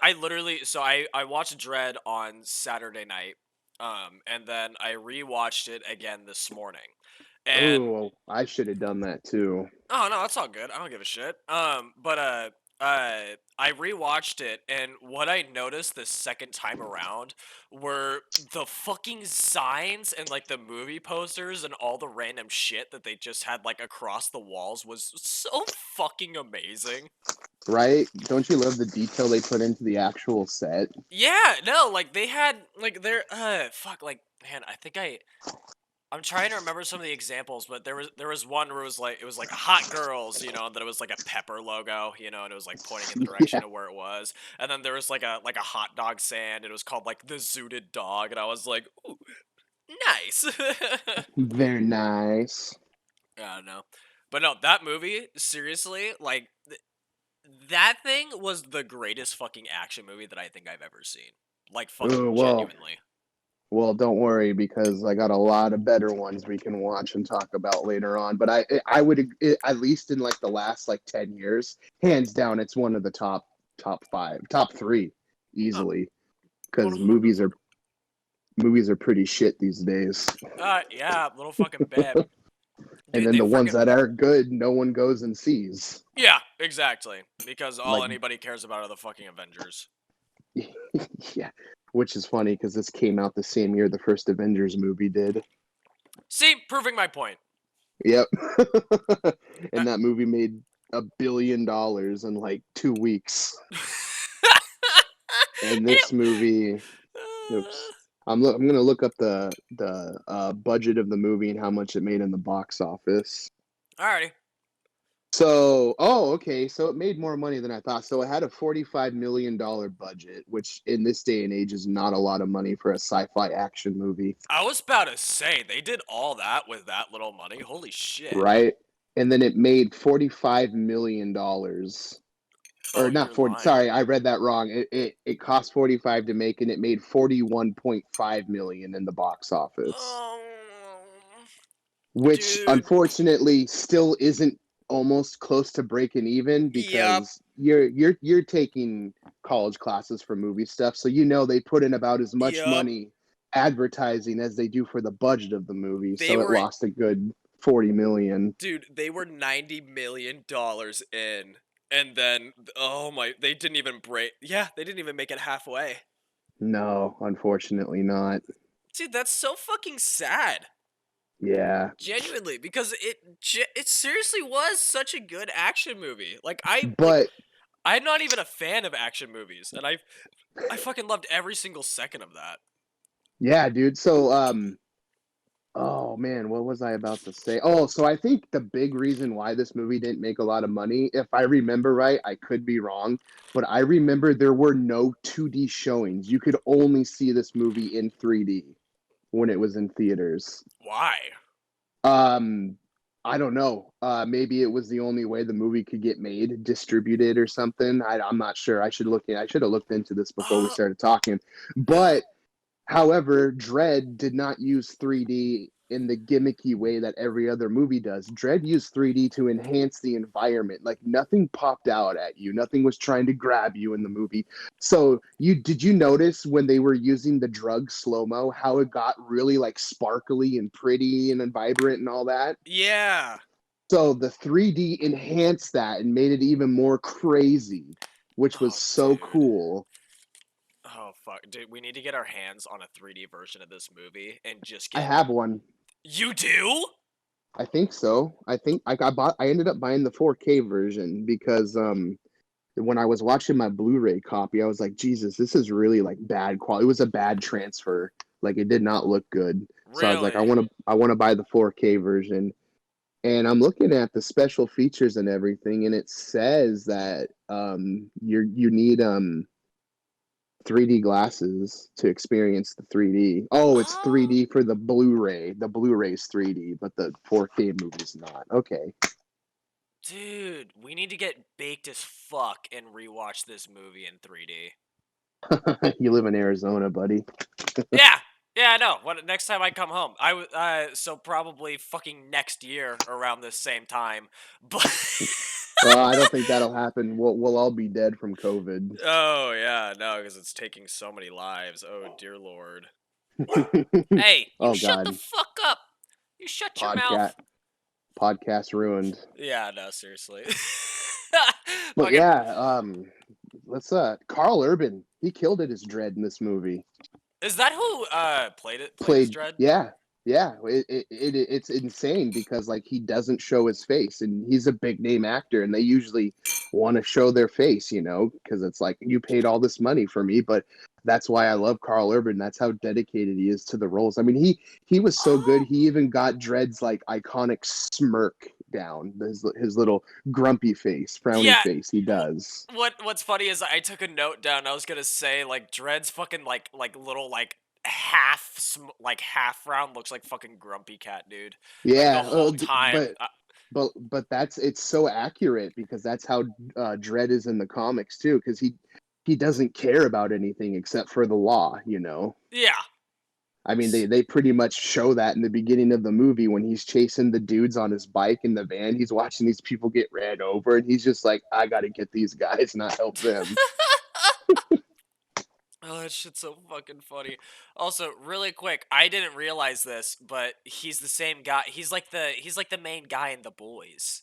I literally I watched Dredd on Saturday night, and then I rewatched it again this morning, and Oh, I should have done that too. oh no, that's all good. I don't give a shit. I rewatched it, and what I noticed the second time around were the fucking signs and like the movie posters and all the random shit that they just had like across the walls was so fucking amazing. Right? Don't you love the detail they put into the actual set? Yeah, no, like they had like they're fuck like man, I'm trying to remember some of the examples, but there was one where it was like hot girls, and then it was like a pepper logo, and it was like pointing in the Yeah, direction of where it was. And then there was like a hot dog stand, and it was called like the zooted dog, and I was like, ooh, nice. very nice. I don't know. But no, that movie, seriously, like that thing was the greatest fucking action movie that I think I've ever seen. Like Oh, fucking well, genuinely. well, don't worry because I got a lot of better ones we can watch and talk about later on. But I would at least in like the last like 10 years, hands down, it's one of the top five, top three, Oh, easily. Because 100. movies are pretty shit these days. Yeah, little fucking bit. And Dude, then they the ones freaking. that are good, no one goes and sees. Yeah, exactly. Because all Like, anybody cares about are the fucking Avengers. yeah, which is funny because this came out the same year the first Avengers movie did. See, proving my point. Yep. Uh, And that movie made $1 billion in like 2 weeks. And and this movie, oops. I'm gonna look up the budget of the movie and how much it made in the box office. Alrighty. So, oh, okay. So it made more money than I thought. So it had a $45 million budget, which in this day and age is not a lot of money for a sci-fi action movie, I was about to say, they did all that with that little money. Holy shit. right? And then it made $45 million. Oh, Or you're not 40, lying. sorry, I read that wrong. It cost 45 to make and it made 41.5 million in the box office, Oh, which dude. unfortunately still isn't almost close to breaking even Yep. because you're taking college classes for movie stuff, so they put in about as much Yep. money advertising as they do for the budget of the movie, They so it were, lost a good 40 million. dude, they were $90 million in. And then, oh my, they didn't even break. Yeah, they didn't even make it halfway. No, unfortunately not. Dude, that's so fucking sad. Yeah, Genuinely, because it seriously was such a good action movie. but I'm not even a fan of action movies, and I fucking loved every single second of that. yeah, dude. So oh man, what was I about to say? Oh, so I think the big reason why this movie didn't make a lot of money, if I remember right, I could be wrong, but I remember there were no 2D showings. You could only see this movie in 3D when it was in theaters. Why? Um, I don't know. Maybe it was the only way the movie could get made, distributed or something. I'm not sure. I should have looked into this before we Uh, started talking. But however, Dredd did not use 3D in the gimmicky way that every other movie does. Dredd used 3D to enhance the environment. Like nothing popped out at you. Nothing was trying to grab you in the movie. So you notice when they were using the drug slow-mo how it got really like sparkly and pretty and vibrant and all that? yeah. So the 3D enhanced that and made it even more crazy, which was Oh, so dude. cool. Oh, fuck. Dude, we need to get our hands on a 3D version of this movie and just I get. have one. You do? I think so. I think I ended up buying the 4K version because when I was watching my Blu-ray copy, I was like, Jesus, this is really like bad quality. It was a bad transfer. Like it did not look good. So I was like, Really? I want to buy the 4K version. And I'm looking at the special features and everything, and it says that you need 3D glasses to experience the 3D. Oh, it's Oh, 3D for the Blu-ray. The Blu-ray's 3D, but the 4K movie's not. Okay. dude, we need to get baked as fuck and rewatch this movie in 3D. You live in Arizona, buddy. Yeah, yeah, I know. When next time I come home, so probably fucking next year around this same time. But Well, I don't think that'll happen. We'll all be dead from COVID. Oh yeah, no, because it's taking so many lives. Oh dear lord. Hey, you Oh shut the God, fuck up. You shut your podcast mouth. podcast ruined. Yeah, no, seriously. But Fucking yeah, let's Carl Urban. He killed it as Dredd in this movie. is that who played as Played, Dredd? yeah, yeah. It's insane because like he doesn't show his face, and he's a big name actor, and they usually want to show their face, because it's like you paid all this money for me. But that's why I love Carl Urban. That's how dedicated he is to the roles. I mean, he was so good. Oh, He even got Dredd's like iconic smirk down, his little grumpy face, frowny yeah. face. He does. What's funny is I took a note down. I was gonna say like Dredd's fucking like little like like half round looks like fucking grumpy cat dude. Like the Yeah, whole time. but that's it's so accurate because that's how Dredd is in the comics too. Because he doesn't care about anything except for the law. Yeah. I mean, they pretty much show that in the beginning of the movie when he's chasing the dudes on his bike in the van. He's watching these people get ran over, and he's just like, I got to get these guys, not help them. Oh, that shit's so fucking funny. Also, really quick, I didn't realize this, but he's the same guy. He's like the main guy in The Boys.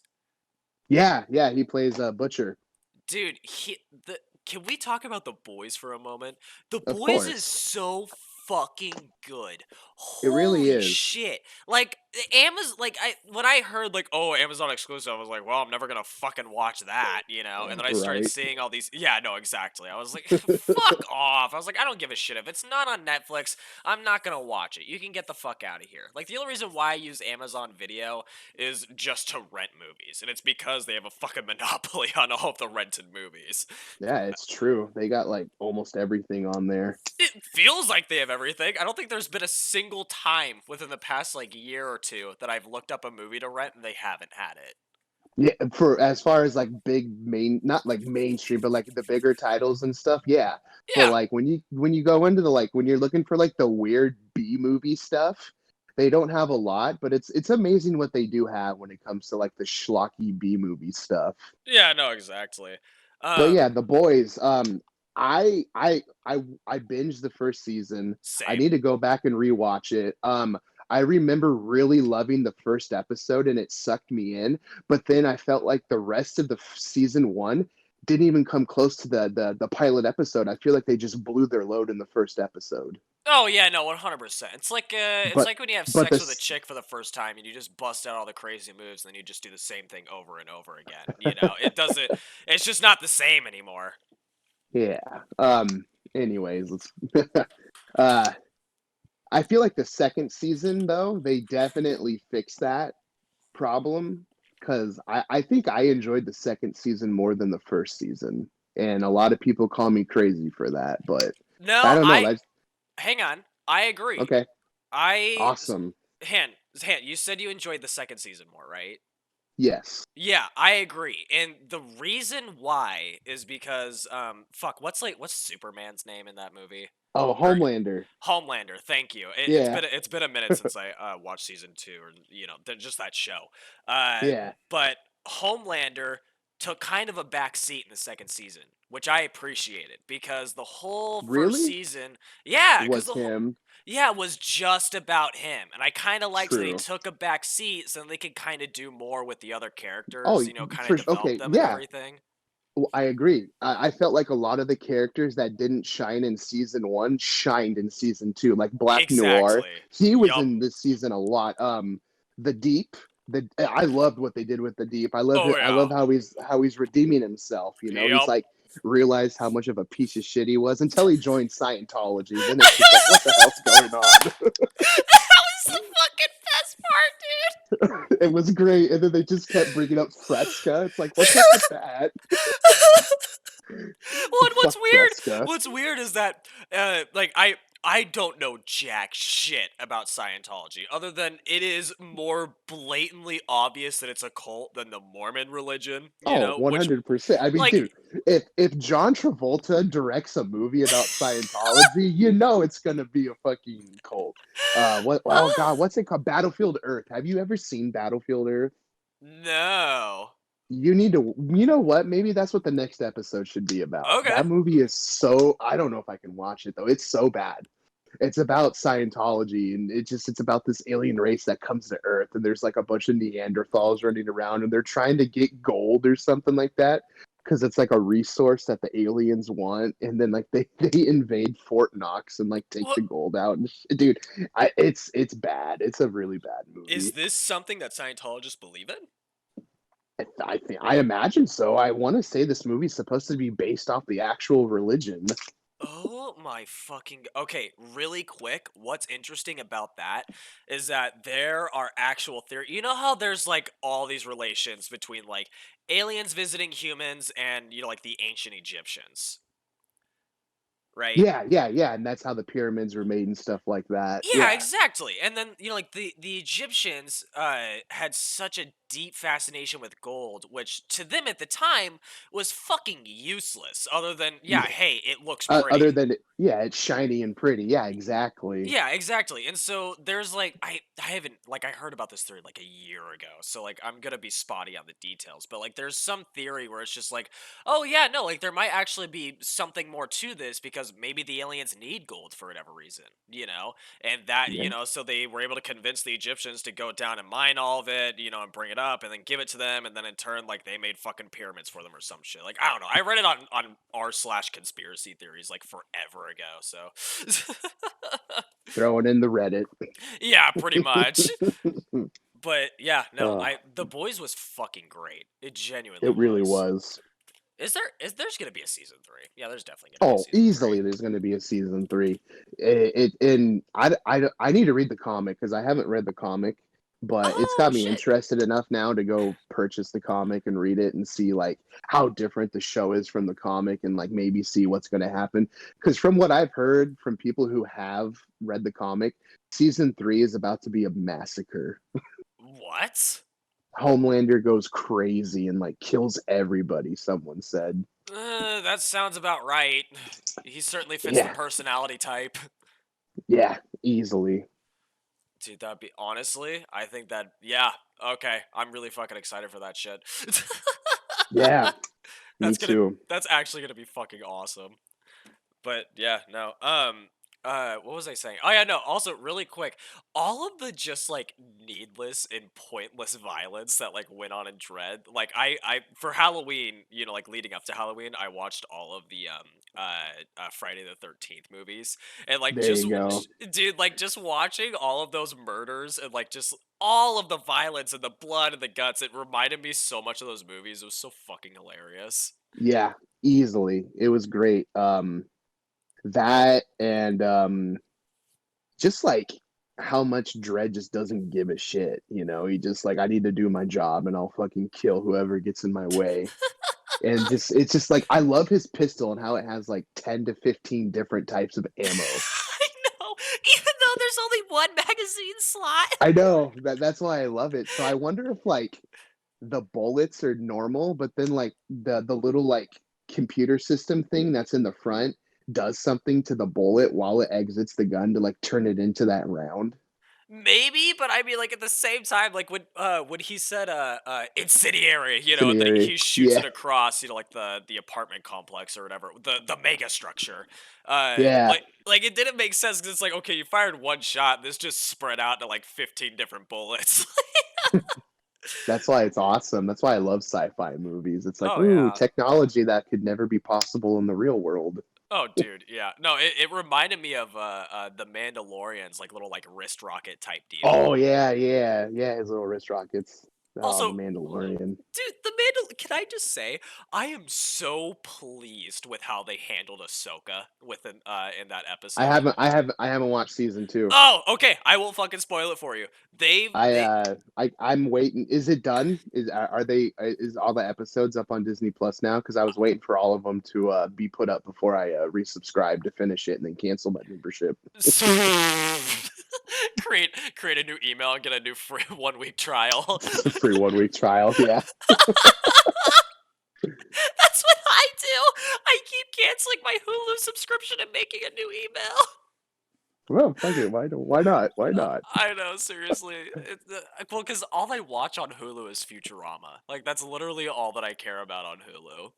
Yeah, yeah, he plays Butcher, Dude, can we talk about The Boys for a moment? The of Boys is course. so fucking good. It really Holy is. shit. Like Amazon like when I heard like, "Oh, Amazon exclusive," I was like, "Well, I'm never going to fucking watch that." And then I started Right. seeing all these yeah, no, exactly. I was like, "Fuck off." I was like, "I don't give a shit if it's not on Netflix. I'm not going to watch it. You can get the fuck out of here." Like the only reason why I use Amazon Video is just to rent movies, and it's because they have a fucking monopoly on all of the rented movies. Yeah, it's true. They got like almost everything on there. It feels like they have everything. I don't think there's been a single time within the past like year or two that I've looked up a movie to rent and they haven't had it. Yeah, for as far as like big not like mainstream, but like the bigger titles and stuff, yeah. But Yeah, like when you go into the like when you're looking for like the weird B movie stuff, they don't have a lot, but it's amazing what they do have when it comes to like the schlocky B movie stuff. yeah, no, exactly. But Um, yeah, the boys, I binged the first season. I same. need to go back and rewatch it. I remember really loving the first episode and it sucked me in, but then I felt like the rest of the season one didn't even come close to the pilot episode. I feel like they just blew their load in the first episode. Oh yeah, no, 100%. It's But like when you have but sex with a this chick for the first time and you just bust out all the crazy moves and then you just do the same thing over and over again. It doesn't. It's just not the same anymore. yeah. Anyways, let's uh I feel like the second season though, they definitely fixed that problem because I think I enjoyed the second season more than the first season. And a lot of people call me crazy for that, but I No, don't know. I That's hang on. I agree. okay. I Awesome. Han, you said you enjoyed the second season more, right? Yes. Yeah, I agree. And the reason why is because fuck, what's Superman's name in that movie? Oh, Or Homelander. Homelander, thank you. Yeah. It's been a minute since I watched season 2 or just that show. Uh Yeah. but Homelander took kind of a back seat in the second season, which I appreciated because the whole first Really? season, yeah, cuz Was him. yeah, it was just about him. And I kind of liked that he True. took a back seat so they could kind of do more with the other Oh, characters, kind of for develop okay. them and Yeah. everything. Well, I agree. I felt like a lot of the characters that didn't shine in season one shined in season two. Like Black Noir, Exactly. he was Yup. in this season a lot. The Deep, I loved what they did with the Deep. I love it. Oh I yeah. love how he's redeeming himself. He's Yup. like realized how much of a piece of shit he was until he joined Scientology. Then it's just like, what the hell's going on? That was the fucking best part, It was great, and then they just kept bringing up Fresca. It's like, what's up with that? dude. Well, and Fuck Fresca. what's weird is that I don't know jack shit about Scientology other than it is more blatantly obvious that it's a cult than the Mormon religion, Oh, which 100%. I mean, like dude, if John Travolta directs a movie about Scientology, you know it's gonna be a fucking cult. What? Oh God, what's it called? Battlefield Earth. Have you ever seen Battlefield Earth? no. You need to, you know what? Maybe that's what the next episode should be about. Okay. That movie is so, I don't know if I can watch it though. It's so bad. It's about Scientology, and it's about this alien race that comes to Earth, and there's like a bunch of Neanderthals running around, and they're trying to get gold or something like that because it's like a resource that the aliens want, and then like they invade Fort Knox and like take What the gold out. And dude, it's bad. It's a really bad is movie. this something that Scientologists believe in? I think I imagine so. I want to say this movie's supposed to be based off the actual religion. Oh my fucking okay, really quick, what's interesting about that is that there are actual theory. You know how there's like all these relations between like aliens visiting humans and like the ancient Egyptians, right? Yeah, and that's how the pyramids were made and stuff like that. Yeah, Yeah, exactly. And then like the Egyptians had such a deep fascination with gold, which to them at the time was fucking useless. Other than yeah, yeah. hey, it looks Other pretty. than yeah, it's shiny and pretty. Yeah, exactly. Yeah, exactly. And so there's like I haven't like I heard about this theory like a year ago. So like I'm going to be spotty on the details, but like there's some theory where it's just like, "Oh yeah, no, like there might actually be something more to this because maybe the aliens need gold for whatever reason, you know?" And that, Yeah, so they were able to convince the Egyptians to go down and mine all of it, and bring it up and then give it to them and then in turn like they made fucking pyramids for them or some shit. Like I don't know. I read it on r/conspiracy theories like forever ago. So throwing in the Reddit. yeah, pretty much. But yeah, no, uh, The Boys was fucking great. It genuinely it really was. was. There's gonna be a season 3. Yeah, there's definitely gonna be a Oh, season 3. easily. There's going to be a season three. And I need to read the comic because I haven't read the comic, but it's Oh got me shit. interested enough now to go purchase the comic and read it and see like how different the show is from the comic and like maybe see what's going to happen. Because from what I've heard from people who have read the comic, season three is about to be a massacre. What? Homelander goes crazy and like kills everybody. Someone said, That sounds about right. He certainly fits the "Yeah, personality type. yeah, easily, Dude, that'd be honestly, I think that yeah, okay. I'm really fucking excited for that shit. yeah, me That's gonna too." that's actually gonna be fucking awesome. But yeah, no. What was I saying? Oh yeah, no. Also, really quick, all of the just like needless and pointless violence that like went on in Dread. Like for Halloween, like leading up to Halloween, I watched all of the Friday the 13th movies, and like There you go. dude, like just watching all of those murders and like just all of the violence and the blood and the guts, it reminded me so much of those movies. It was so fucking hilarious. Yeah, easily. It was great. That and just like how much Dredd just doesn't give a shit. He just like I need to do my job and I'll fucking kill whoever gets in my way. And just it's just like I love his pistol and how it has like 10 to 15 different types of ammo. I know, even though there's only one magazine slot. I know that's why I love it. So I wonder if like the bullets are normal, but then like the little like computer system thing that's in the front does something to the bullet while it exits the gun to like turn it into that round. Maybe, but I mean, like at the same time, like when he said incendiary, and then Incendiary. he shoots Yeah. it across, like the apartment complex or whatever, the mega structure. Yeah. Like it didn't make sense because it's like okay, you fired one shot, this just spread out to like 15 different bullets. That's why it's awesome. That's why I love sci-fi movies. It's like, Oh ooh, yeah. technology that could never be possible in the real world. Oh, dude, yeah. No, it reminded me of the Mandalorian's like little like wrist rocket type deal. Oh yeah. His little wrist rockets. Oh, the Also, Mandalorian. dude, can I just say, I am so pleased with how they handled Ahsoka in that episode. I haven't watched season two. Oh, okay. I won't fucking spoil it for you. I'm waiting. Is it done? Are they is all the episodes up on Disney Plus now? Because I was waiting for all of them to be put up before I resubscribe to finish it and then cancel my membership. create a new email and get a new free 1 week trial. Free 1 week trial. Yeah. That's what I do. I keep canceling my Hulu subscription and making a new email. Well, fuck it. Why not? Why not? I know, seriously. Well, because all I watch on Hulu is Futurama. Like, that's literally all that I care about on Hulu.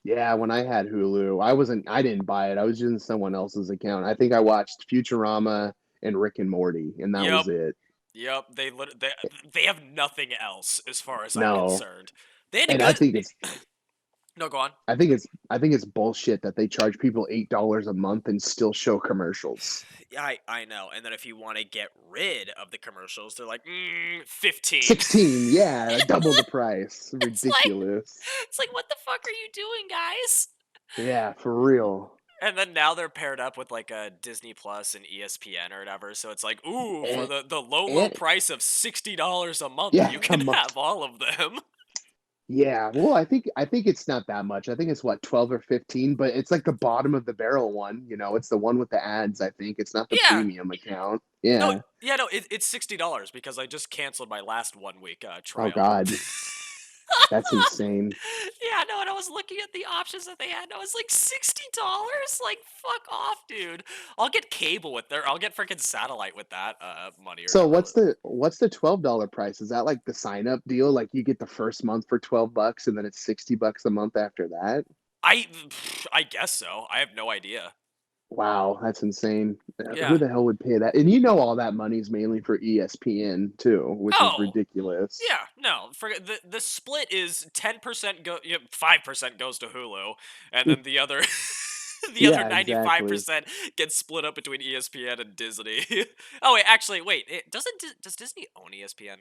Yeah, when I had Hulu, I didn't buy it. I was using someone else's account. I think I watched Futurama and Rick and Morty, and that Yep, was it. yep. They have nothing else as far as I'm No. concerned. They had a And I good. think it's No, go on. I think it's bullshit that they charge people $8 a month and still show commercials. Yeah, I know. And then if you want to get rid of the commercials, they're like, 15. 16, yeah, double the price. It's like Ridiculous. it's like what the fuck are you doing, guys? Yeah, for real. And then now they're paired up with like a Disney Plus and ESPN or whatever, so it's like, ooh, for And, the low and price of $60 a month, yeah, you a can month. have all of them. Yeah, well, I think it's not that much. I think it's what, 12 or 15, but it's like the bottom of the barrel one, it's the one with the ads, I think. It's not the Yeah. premium account. No, Yeah. yeah, no, it's $60 because I just canceled my last 1 week Oh trial. God, that's insane. Yeah, no, and I was looking at the options that they had, and I was like, $60? Like, fuck off, dude. I'll get cable with there. I'll get freaking satellite with that money or So whatever. what's the $12 price? Is that like the sign up deal? Like you get the first month for $12 and then it's $60 a month after that? I I guess so. I have no idea. Wow, that's insane. Who Yeah. the hell would pay that? And all that money's mainly for ESPN too, which is Oh, ridiculous. yeah, no. For the split is 10% 5% goes to Hulu, and then the other the other Yeah, exactly. 95% gets split up between ESPN and Disney. Oh wait, actually, wait. Does Disney own ESPN?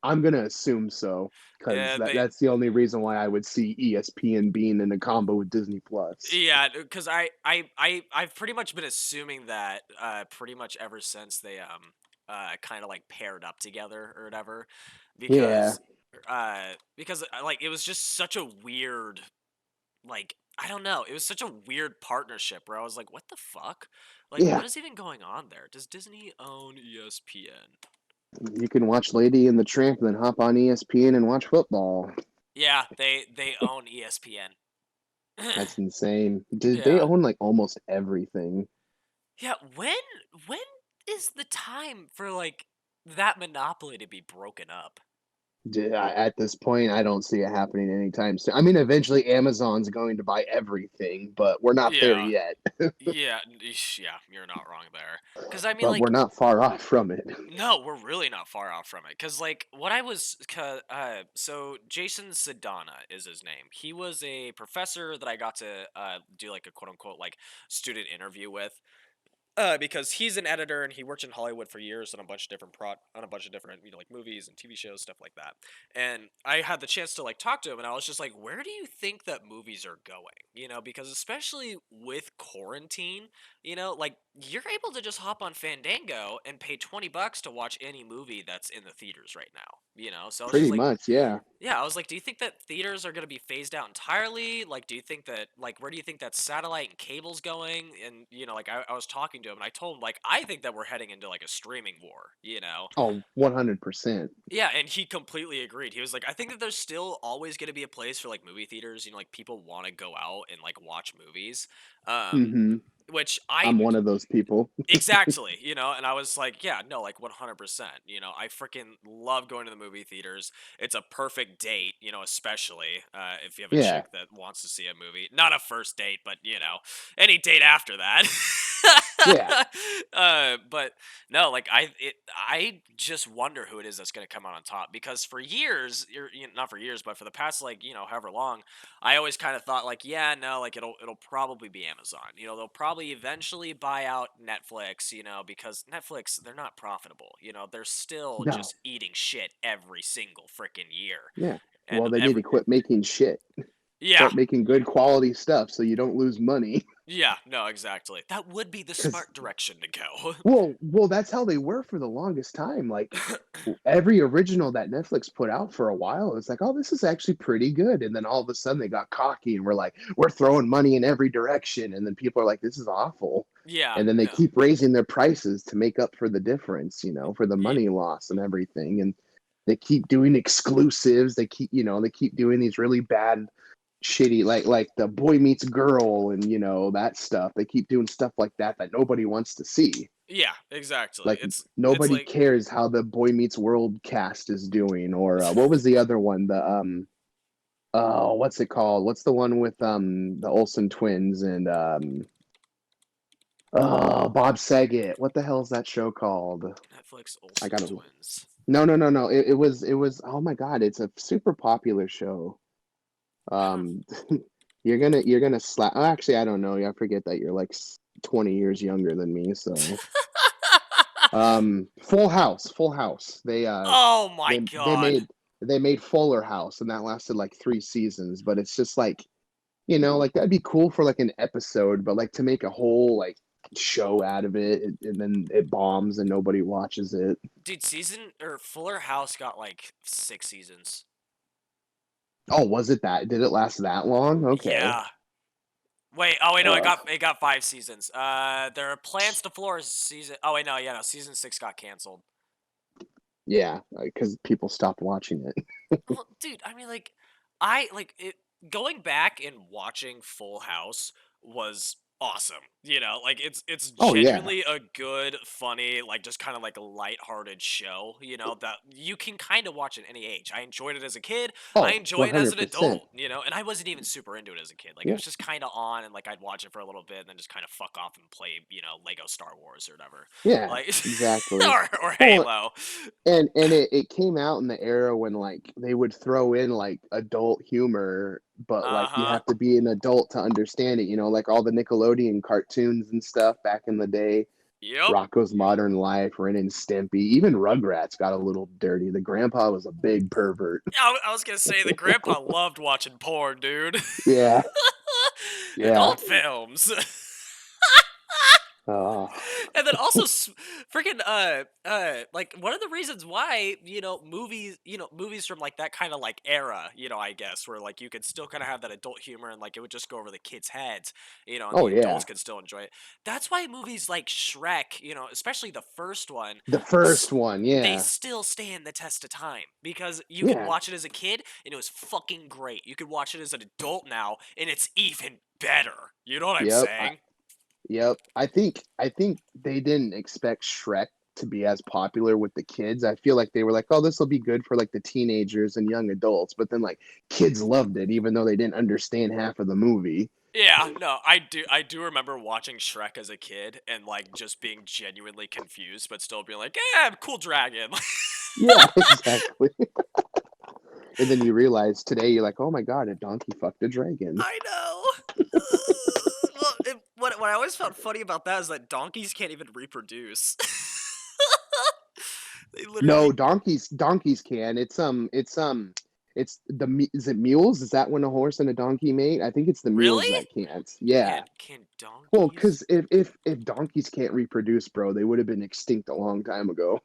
I'm gonna assume so, because Yeah, that's the only reason why I would see ESPN being in a combo with Disney Plus. yeah, because I've pretty much been assuming that pretty much ever since they kind of like paired up together or whatever, Yeah, because like it was just such a weird, like, I don't know, it was such a weird partnership where I was like, what the fuck? Like, yeah. what is even going on there? Does Disney own ESPN? You can watch Lady and the Tramp, and then hop on ESPN and watch football. Yeah, they own ESPN. That's insane. They Yeah. own like almost everything. Yeah, when is the time for like that monopoly to be broken up? At this point, I don't see it happening anytime soon. I mean, eventually Amazon's going to buy everything, but we're not there Yeah. yet. Yeah, yeah, you're not wrong there. Cuz I mean But we're like not far off from it. no, we're really not far off from it. Cuz like what I was so Jason Sedana is his name. He was a professor that I got to do like a quote unquote like student interview with. Because he's an editor and he worked in Hollywood for years on a bunch of different on a bunch of different like movies and TV shows, stuff like that. And I had the chance to like talk to him, and I was just like, "Where do you think that movies are going?" Because especially with quarantine, like you're able to just hop on Fandango and pay $20 to watch any movie that's in the theaters right now. So I was just Pretty like, much, yeah. yeah, I was like, do you think that theaters are going to be phased out entirely? Like, do you think that, like, where do you think that satellite and cable's going? And, like, I was talking to him and I told him, like, I think that we're heading into, like, a streaming war? Oh, 100%. Yeah, and he completely agreed. He was like, I think that there's still always going to be a place for, like, movie theaters. Like, people want to go out and, like, watch movies. Um, Hmm. which I'm one of those people. exactly, and I was like, yeah, no, like 100%. I freaking love going to the movie theaters. It's a perfect date, especially if you have a Yeah. chick that wants to see a movie. Not a first date, but, any date after that. Yeah. But no, like I just wonder who it is that's going to come out on top because for years, not for years, but for the past like however long, I always kind of thought like, yeah, no, like it'll probably be Amazon. They'll probably eventually buy out Netflix, because Netflix they're not profitable. They're still No. just eating shit every single freaking year. Yeah. And Well, they need every to quit making shit. yeah. Start making good quality stuff so you don't lose money. Yeah, no, exactly. That would be the Because smart direction to go. well, that's how they were for the longest time. Like every original that Netflix put out for a while, it's like, oh, this is actually pretty good. And then all of a sudden they got cocky and we're like, we're throwing money in every direction. And then people are like, this is awful. Yeah, And then they no. keep raising their prices to make up for the difference, for the Ye money loss and everything. And they keep doing exclusives. They keep doing these really bad shitty, like the boy meets girl and that stuff. They keep doing stuff like that nobody wants to see. Yeah, exactly. Like It's nobody like cares how the Boy Meets World cast is doing, or what was the other one? The oh, what's it called? What's the one with the Olsen twins and oh, Bob Saget? What the hell is that show called? Netflix I Olsen gotta twins. no. It was oh my god, it's a super popular show. I don't. Um, you're gonna slap. Oh, actually, I don't know. I forget that you're like 20 years younger than me. So, Full House. Oh my They god. made Fuller House, and that lasted like 3 seasons. But it's just like like that'd be cool for like an episode, but like to make a whole like show out of it, and then it bombs and nobody watches it. Dude, season or Fuller House got like 6 seasons. Oh, was it that? Did it last that long? Okay. Yeah. Wait, oh wait, no, Ugh. it got 5 seasons. There are plans to floor season. Oh wait, no, yeah, no, season 6 got canceled. Yeah, because people stopped watching it. Well, dude, I mean, like, I like it. Going back and watching Full House was awesome. Like it's Oh yeah. genuinely a good, funny, like just kind of like a lighthearted show. That you can kind of watch at any age. I enjoyed it as a kid. I Oh, enjoy it as an 100%. adult. And I wasn't even super into it as a kid. Like it Yeah. was just kind of on, and like I'd watch it for a little bit, and then just kind of fuck off and play, Lego Star Wars or whatever, Yeah, like exactly. or Well, Halo. and it came out in the era when like they would throw in like adult humor, but Uh like you huh. have to be an adult to understand it, like all the Nickelodeon cartoons and stuff back in the day. Yep. Rocco's Modern Life, Ren and Stimpy, even Rugrats got a little dirty. The grandpa was a big pervert. I was gonna say the grandpa loved watching porn, dude. Yeah, yeah. Adult films. Oh, And then also freaking like one of the reasons why movies from like that kind of like era, I guess, where like you could still kind of have that adult humor and like it would just go over the kids' heads, and oh the yeah. adults could still enjoy it. That's why movies like Shrek, especially the first one, The first one, they yeah, still stand the test of time because you can yeah, watch it as a kid and it was fucking great. You could watch it as an adult now and it's even better. You know what I'm yep. saying? Yep. I think they didn't expect Shrek to be as popular with the kids. I feel like they were like, "Oh, this will be good for like the teenagers and young adults." But then like kids loved it even though they didn't understand half of the movie. Yeah, no, I do remember watching Shrek as a kid and like just being genuinely confused but still being like, "Yeah, cool dragon." Yeah, exactly. And then you realize today you're like, "Oh my god, a donkey fucked a dragon." I know. Well, what I always found funny about that is that donkeys can't even reproduce. They No, literally donkeys can. It's is it mules? Is that when a horse and a donkey mate? I think it's the mules really that can't. Yeah. can Well, donkeys? because if donkeys can't reproduce, bro, they would have been extinct a long time ago.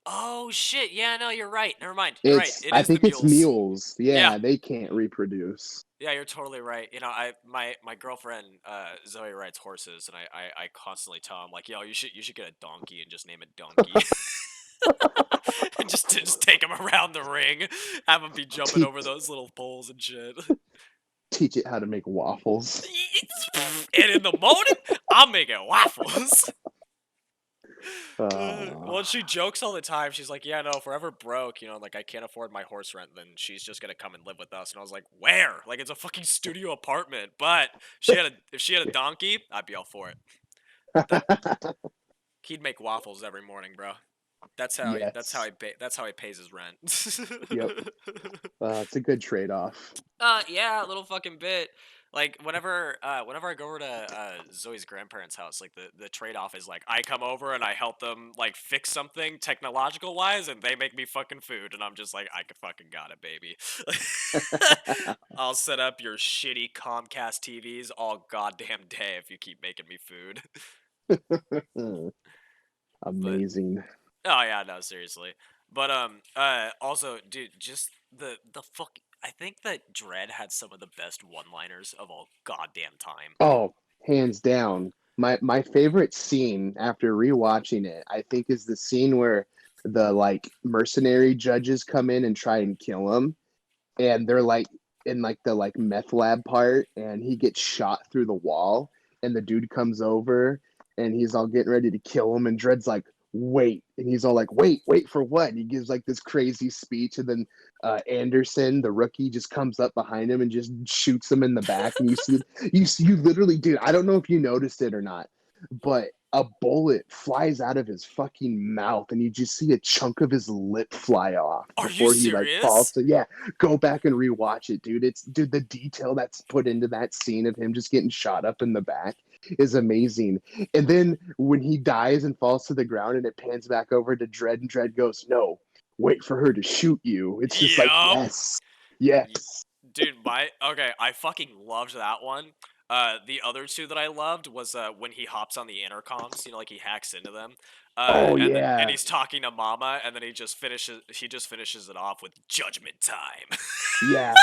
Oh shit! Yeah, no, you're right. Never mind. You're right. It I is the think it's mules. mules. Yeah, Yeah, they can't reproduce. yeah, you're totally right. My girlfriend Zoe rides horses, and I constantly tell him like, yo, you should get a donkey and just name it Donkey, and just take him around the ring, have him be jumping Te- over those little poles and shit. Teach it how to make waffles. And in the morning, I'm making waffles. Uh, Well, she jokes all the time. She's like, "Yeah, no, if we're ever broke, like I can't afford my horse rent, then she's just gonna come and live with us." And I was like, "Where? Like it's a fucking studio apartment." But if she had a donkey, I'd be all for it. That he'd make waffles every morning, bro. yes. That's how he pays his rent. Yep. It's a good trade-off. Yeah, a little fucking bit. Like whenever I go over to Zoe's grandparents' house, like the trade off is like I come over and I help them like fix something technological wise, and they make me fucking food, and I'm just like I fucking got it, baby. I'll set up your shitty Comcast TVs all goddamn day if you keep making me food. But Amazing. oh yeah, no, seriously. But also, dude, just the fuck. I think that Dredd had some of the best one-liners of all goddamn time. Oh, hands down. My favorite scene after rewatching it, I think, is the scene where the like mercenary judges come in and try and kill him, and they're like, in like the like meth lab part, and he gets shot through the wall, and the dude comes over, and he's all getting ready to kill him, and Dredd's like, wait, and he's all like, wait for what? And he gives like this crazy speech, and then Anderson, the rookie, just comes up behind him and just shoots him in the back, and you literally, dude, I don't know if you noticed it or not, but a bullet flies out of his fucking mouth, and you just see a chunk of his lip fly off Are you before he like falls. serious? So yeah, go back and rewatch it, dude. Dude, the detail that's put into that scene of him just getting shot up in the back is amazing. And then when he dies and falls to the ground, and it pans back over to Dredd, and Dredd goes, "No, wait for her to shoot you." It's just like, Yup. yes, yes. Dude, I fucking loved that one. The other two that I loved was when he hops on the intercoms, like he hacks into them, Oh and yeah, he's talking to Mama, and then he just finishes it off with Judgment Time. yeah.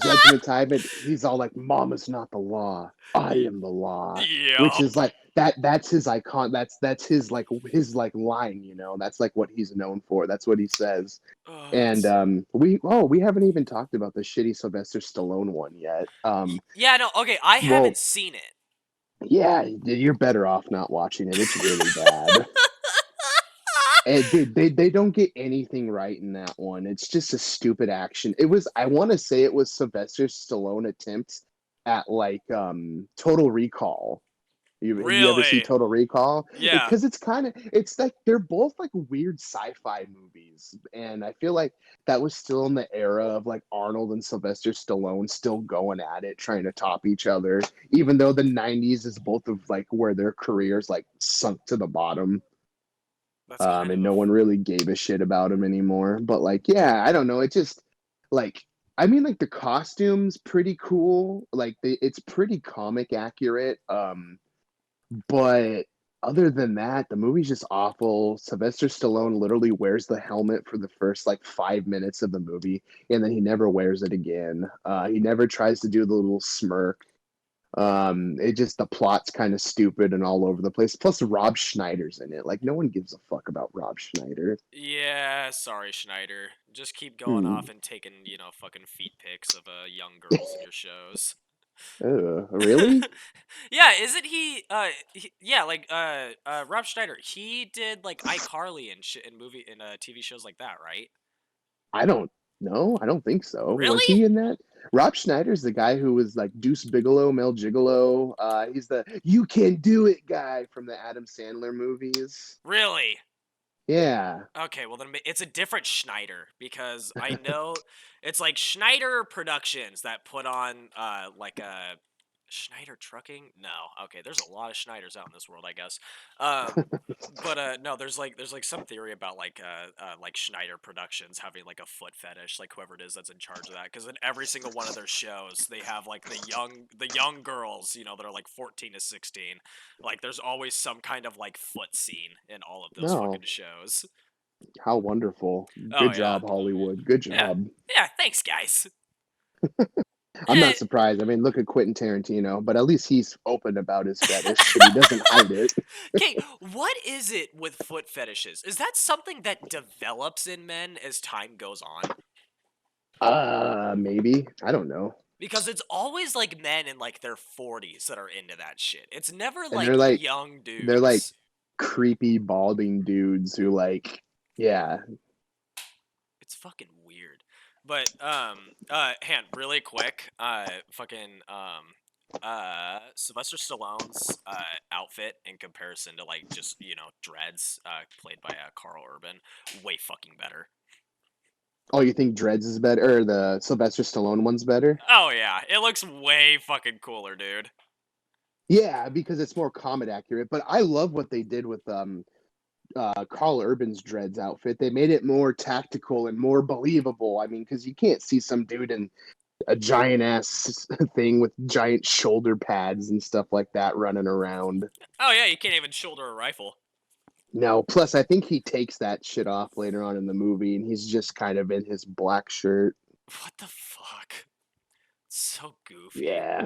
Judgment Time, and he's all like, "Mama's not the law. I am the law," which is Yup. like that's his icon. That's his line. That's like what he's known for. That's what he says. Oh, And it's we haven't even talked about the shitty Sylvester Stallone one yet. yeah, no, okay, I Well, haven't seen it. yeah, you're better off not watching it. It's really bad. And dude, they don't get anything right in that one. It's just a stupid action. I want to say it was Sylvester Stallone attempt at like Total Recall. You ever see Really? Total Recall? Yeah. Because it's like they're both like weird sci-fi movies, and I feel like that was still in the era of like Arnold and Sylvester Stallone still going at it, trying to top each other. Even though the '90s is both of like where their careers like sunk to the bottom, That's kind and of no one really gave a shit about him anymore. But like, yeah, I don't know. It just like I mean, like the costumes pretty cool. Like it's pretty comic accurate. But other than that, the movie's just awful. Sylvester Stallone literally wears the helmet for the first like 5 minutes of the movie, and then he never wears it again. He never tries to do the little smirk. It just the plot's kind of stupid and all over the place. Plus, Rob Schneider's in it. Like, no one gives a fuck about Rob Schneider. Yeah, sorry, Schneider. Just keep going Hmm. off and taking, fucking feet pics of young girls in your shows. Really? Yeah, isn't yeah, like Rob Schneider, he did like iCarly and shit in TV shows like that, right? I don't know. I don't think so. Was Really? he in that? Rob Schneider's the guy who was like Deuce Bigelow, Mel Gigolo. He's the "You Can Do It" guy from the Adam Sandler movies. Really? Yeah. Okay, well then it's a different Schneider because I know it's like Schneider Productions that put on like a Schneider Trucking? No. Okay, there's a lot of Schneiders out in this world, I guess. But no, there's like some theory about like Schneider Productions having like a foot fetish, like whoever it is that's in charge of that, because in every single one of their shows they have like the young girls, that are like 14 to 16. Like there's always some kind of like foot scene in all of those No. fucking shows. How wonderful. Oh Good yeah. job, Hollywood. Good Yeah. job. Yeah, thanks guys. I'm Eh, not surprised. I mean, look at Quentin Tarantino, but at least he's open about his fetish and he doesn't hide it. Okay, what is it with foot fetishes? Is that something that develops in men as time goes on? Maybe. I don't know. Because it's always like men in like their 40s that are into that shit. It's never And like young they're like dudes. creepy balding dudes who like, yeah. It's fucking weird. But hand really quick, fucking Sylvester Stallone's outfit in comparison to like just, Dredd's played by Carl Urban, way fucking better. Oh, you think Dreads is better, or the Sylvester Stallone one's better? Oh yeah, it looks way fucking cooler, dude. Yeah, because it's more comic accurate. But I love what they did with Carl Urban's Dreads outfit. They made it more tactical and more believable. I mean, because you can't see some dude in a giant ass thing with giant shoulder pads and stuff like that running around. Oh yeah, you can't even shoulder a rifle. No, plus I think he takes that shit off later on in the movie, and he's just kind of in his black shirt. What the fuck? So goofy. Yeah.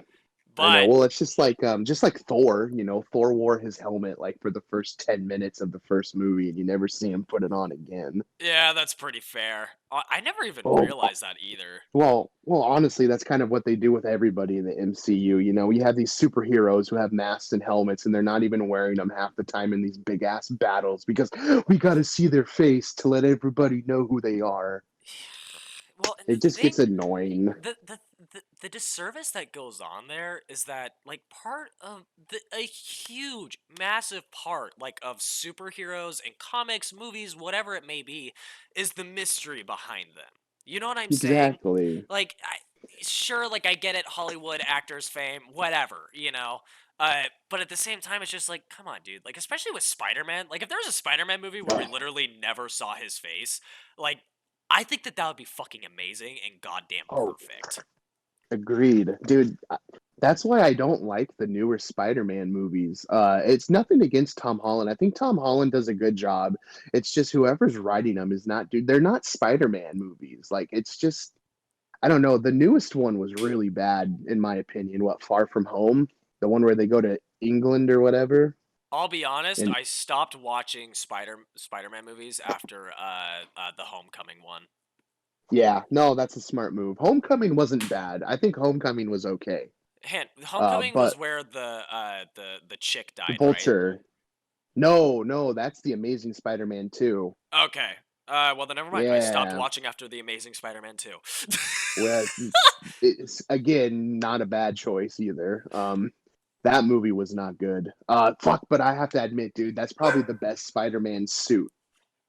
I know. But Well, it's just like Thor, Thor wore his helmet like for the first 10 minutes of the first movie and you never see him put it on again. yeah, that's pretty fair. I never even Oh, realized that either. well, honestly, that's kind of what they do with everybody in the MCU. You have these superheroes who have masks and helmets and they're not even wearing them half the time in these big ass battles because we got to see their face to let everybody know who they are. Well, and the It just gets thing, annoying. the disservice that goes on there is that like part of a huge massive part like of superheroes and comics, movies, whatever it may be, is the mystery behind them. You know what I'm saying? Exactly. Like sure, like I get it, Hollywood actors fame, whatever, but at the same time it's just like come on dude, like especially with Spider-Man, like if there was a Spider-Man movie where we Ugh. literally never saw his face, like I think that would be fucking amazing and goddamn Oh, perfect. agreed, dude. That's why I don't like the newer Spider-Man movies. It's nothing against Tom Holland. I think Tom Holland does a good job. It's just whoever's writing them is not, dude. They're not Spider-Man movies. Like it's just, I don't know. The newest one was really bad, in my opinion. What, Far From Home, the one where they go to England or whatever. I'll be honest, And I stopped watching Spider-Man movies after the Homecoming one. yeah, no, that's a smart move. Homecoming wasn't bad. I think Homecoming was okay. Homecoming was But where the chick the died, right? Vulture, no, no, that's the Amazing Spider-Man 2. Okay. Well then never mind. I stopped Yeah. watching after the Amazing Spider-Man 2. Well, it's again not a bad choice either. That movie was not good. Fuck, but I have to admit, dude, that's probably the best Spider-Man suit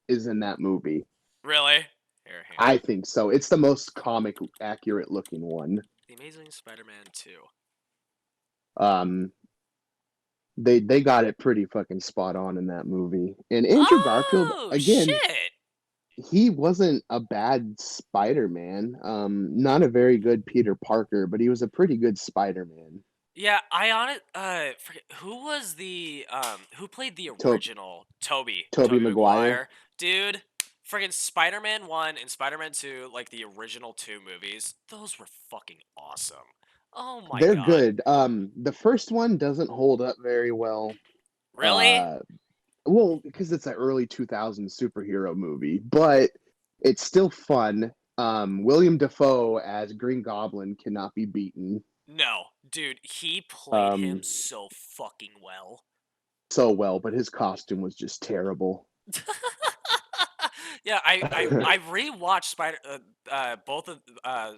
is in that movie. Really? Here, hang on. I think so. It's the most comic accurate looking one. The Amazing Spider-Man 2. Um, they got it pretty fucking spot on in that movie. And Andrew Garfield, Oh again, shit! he wasn't a bad Spider-Man. Not a very good Peter Parker, but he was a pretty good Spider-Man. Yeah, I on it. Forget, who played the To- original Toby Tobey Toby Maguire. Maguire, dude. Friggin' Spider-Man 1 and Spider-Man 2, like the original two movies, those were fucking awesome. Oh my They're god. good. The first one doesn't hold up very well. Really? Uh, well, because it's an early 2000s superhero movie, but it's still fun. William Dafoe as Green Goblin cannot be beaten. No, dude, he played him Um, so fucking well. so well, but his costume was just terrible. Yeah, I rewatched both of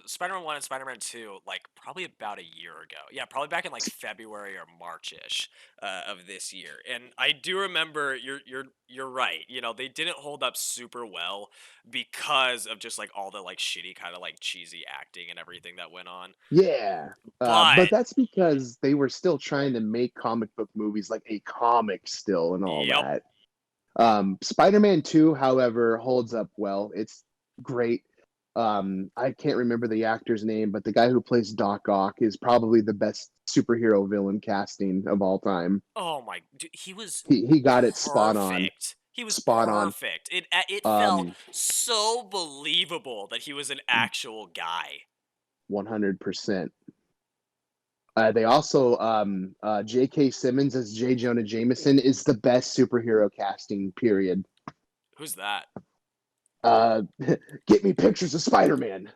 Spider-Man 1 and Spider-Man 2 like probably about a year ago. Yeah, probably back in like February or March-ish of this year. And I do remember you're right. You know, they didn't hold up super well because of just like all the like shitty kind of like cheesy acting and everything that went on. Yeah, but But that's because they were still trying to make comic book movies like a comic still and all yep. that. Spider-Man 2, however, holds up well. It's great. I can't remember the actor's name, but the guy who plays Doc Ock is probably the best superhero villain casting of all time. Oh my, dude, he was He got it spot on, perfect. He was spot on. perfect. It felt Um, so believable that he was an actual guy. 100%. They also J.K. Simmons as J. Jonah Jameson is the best superhero casting. Period. Who's that? Uh, get me pictures of Spider-Man.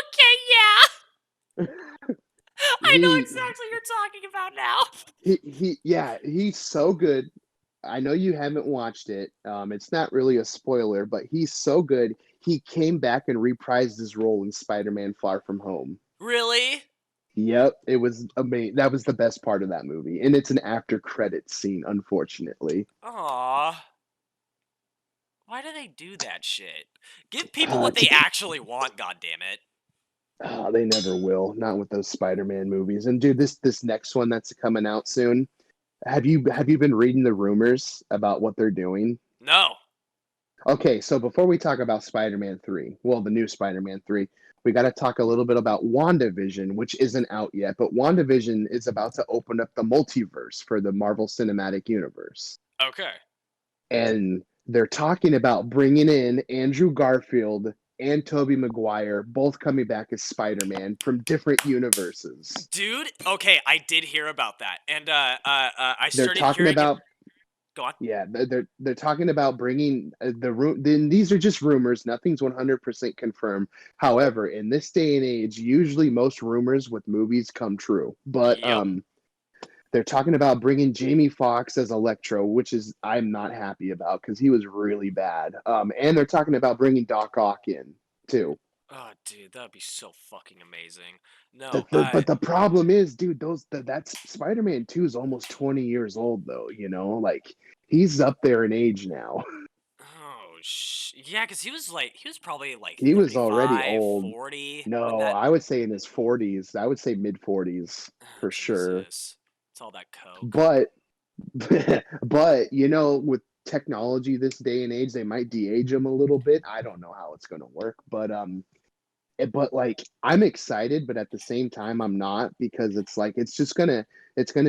Okay, yeah. I know He exactly what you're talking about now. yeah, he's so good. I know you haven't watched it. It's not really a spoiler, but he's so good. He came back and reprised his role in Spider-Man: Far From Home. Really? Yep, it was amazing. That was the best part of that movie, and it's an after credit scene, unfortunately. Aw. Why do they do that shit? Give people Uh, what they to, actually want, goddammit. they never will, not with those Spider-Man movies. And dude, this next one that's coming out soon. Have you been reading the rumors about what they're doing? No. Okay, so before we talk about Spider-Man 3, well, the new Spider-Man 3, we got to talk a little bit about WandaVision, which isn't out yet, but WandaVision is about to open up the multiverse for the Marvel Cinematic Universe. Okay. And they're talking about bringing in Andrew Garfield and Tobey Maguire both coming back as Spider-Man from different universes. Dude, okay, I did hear about that, and I They're started talking hearing it. about Go on. Yeah, they're talking about bringing the room. Then these are just rumors. Nothing's 100% confirmed. However, in this day and age, usually most rumors with movies come true. But Yep. they're talking about bringing Jamie Foxx as Electro, which is I'm not happy about because he was really bad. And they're talking about bringing Doc Ock in too. Oh, dude, that'd be so fucking amazing. No, But the problem is, dude, that's Spider-Man 2 is almost 20 years old though, you know? Like he's up there in age now. oh, yeah, because he was probably like He was already 35, old. 40 when No, that. I would say in his 40s. I would say mid 40s Oh, for sure. Jesus. It's all that coke. But but you know, with technology this day and age, they might de-age him a little bit. I don't know how it's going to work, but like I'm excited, but at the same time I'm not because it's like it's gonna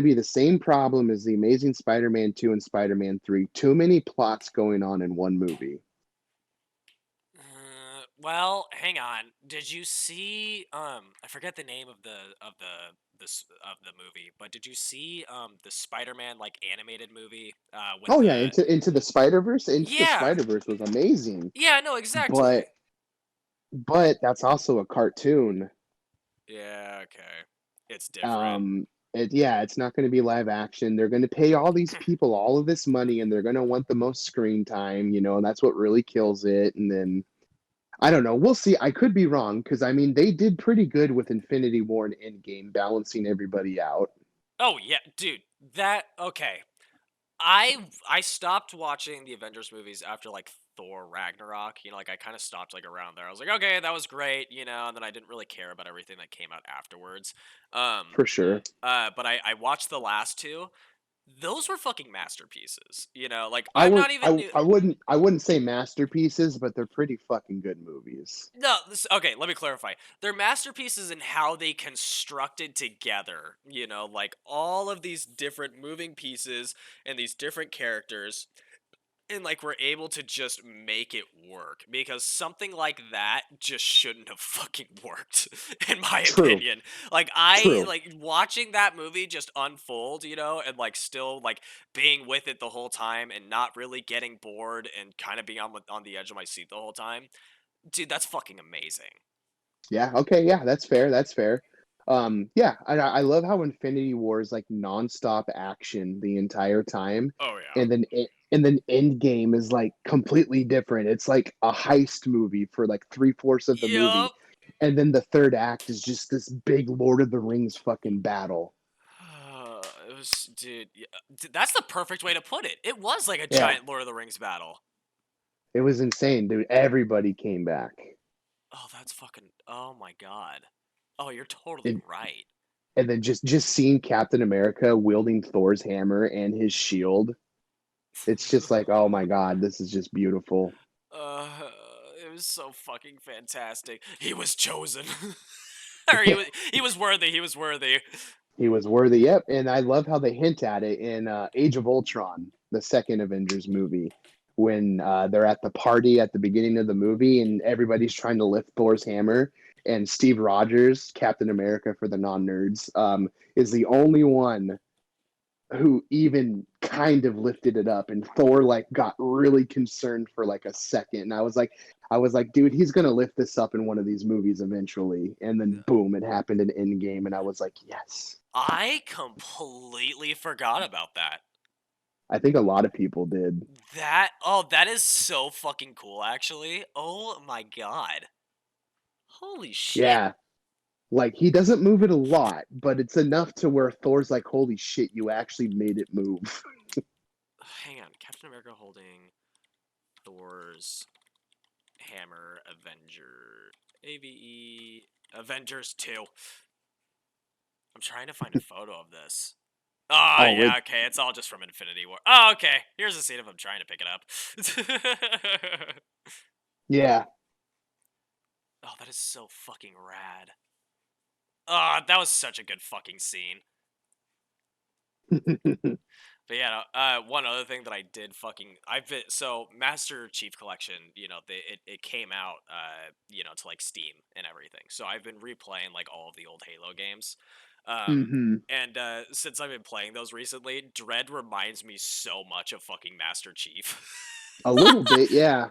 be the same problem as the Amazing Spider-Man 2 and Spider-Man 3. Too many plots going on in one movie. Well, hang on. Did you see I forget the name of the movie, but did you see the Spider-Man like animated movie with Oh yeah, the. into the Spider-Verse. Into the Yeah. Spider-Verse was amazing. Yeah, no, exactly. But that's also a cartoon. Yeah, okay. It's different. Um, it's not going to be live action. They're going to pay all these people all of this money, and they're going to want the most screen time, you know, and that's what really kills it. And then I don't know. We'll see. I could be wrong because I mean they did pretty good with Infinity War and Endgame, balancing everybody out. Oh yeah, dude. That okay. I stopped watching the Avengers movies after like Thor Ragnarok. You know, like I kind of stopped like around there. I was like, okay, that was great, you know, and then I didn't really care about everything that came out afterwards. Um, For sure. but I watched the last two. Those were fucking masterpieces. You know, like I I'm would not even new. I wouldn't say masterpieces, but they're pretty fucking good movies. No, okay, let me clarify. They're masterpieces in how they constructed together, you know, like all of these different moving pieces and these different characters, and like we're able to just make it work because something like that just shouldn't have fucking worked in my True. opinion. Like I True. like watching that movie just unfold, you know, and like still like being with it the whole time and not really getting bored and kind of being on the edge of my seat the whole time. Dude, that's fucking amazing. Yeah, okay, yeah, that's fair, that's fair. Yeah, I love how Infinity War is like nonstop action the entire time, Oh yeah. and then Endgame is like completely different. It's like a heist movie for like three-fourths of the movie, Yup. and then the third act is just this big Lord of the Rings fucking battle. It was, dude. Yeah, that's the perfect way to put it. It was like a Yeah, giant Lord of the Rings battle. it was insane, dude. Everybody came back. Oh, that's fucking. Oh my god. Oh, you're totally It, right. and then just seeing Captain America wielding Thor's hammer and his shield, it's just like, oh my god, this is just beautiful. uh, it was so fucking fantastic. He was chosen, or he was worthy. He was worthy. He was worthy. Yep, and I love how they hint at it in Age of Ultron, the second Avengers movie, when they're at the party at the beginning of the movie and everybody's trying to lift Thor's hammer, and Steve Rogers, Captain America for the non-nerds, is the only one who even kind of lifted it up, and Thor like got really concerned for like a second, and I was like, dude, he's gonna lift this up in one of these movies eventually, and then boom, it happened in Endgame, and I was like, yes. I completely forgot about that. I think a lot of people did. That is so fucking cool. Actually, oh my god. Holy shit. Yeah, like he doesn't move it a lot, but it's enough to where Thor's like, holy shit, you actually made it move. Hang on, Captain America holding Thor's hammer. Avenger AVE Avengers 2. I'm trying to find a photo of this. Oh Oh, yeah, okay, it's all just from Infinity War. Oh, okay. Here's a scene of him trying to pick it up. yeah. Oh, that is so fucking rad. Ah, that was such a good fucking scene. But yeah, no, one other thing that I did I've been so Master Chief Collection, it came out, to like Steam and everything. So I've been replaying like all of the old Halo games. Um, Hmm. and since I've been playing those recently, Dredd reminds me so much of fucking Master Chief. A little bit, yeah.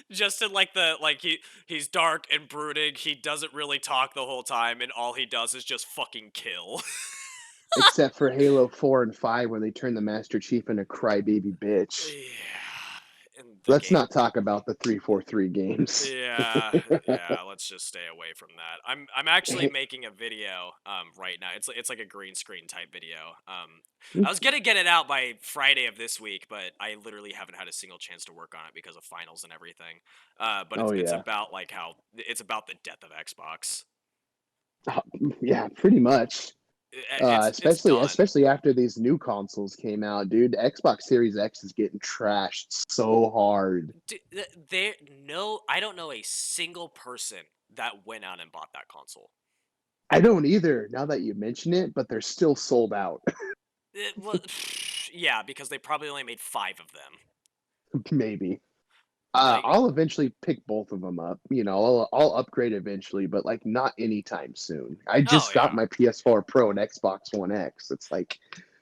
Just in like he's dark and brooding, he doesn't really talk the whole time, and all he does is just fucking kill. Except for Halo 4 and 5, where they turn the Master Chief into crybaby bitch. Yeah, in the Let's game. not talk about the 343 games. Yeah, yeah, let's just stay away from that. I'm actually making a video right now. It's like a green screen type video. I was gonna get it out by Friday of this week, but I literally haven't had a single chance to work on it because of finals and everything. But Oh it's yeah. about like how it's about the death of Xbox. Uh, yeah, pretty much. It's done. Especially after these new consoles came out, dude. Xbox Series X is getting trashed so hard. There no, I don't know a single person that went out and bought that console. I don't either, now that you mention it, but they're still sold out. Well, yeah, because they probably only made 5 of them. Maybe. Like, I'll eventually pick both of them up. I'll upgrade eventually, but like not anytime soon. I oh just got yeah, my PS4 Pro and Xbox One X. It's like,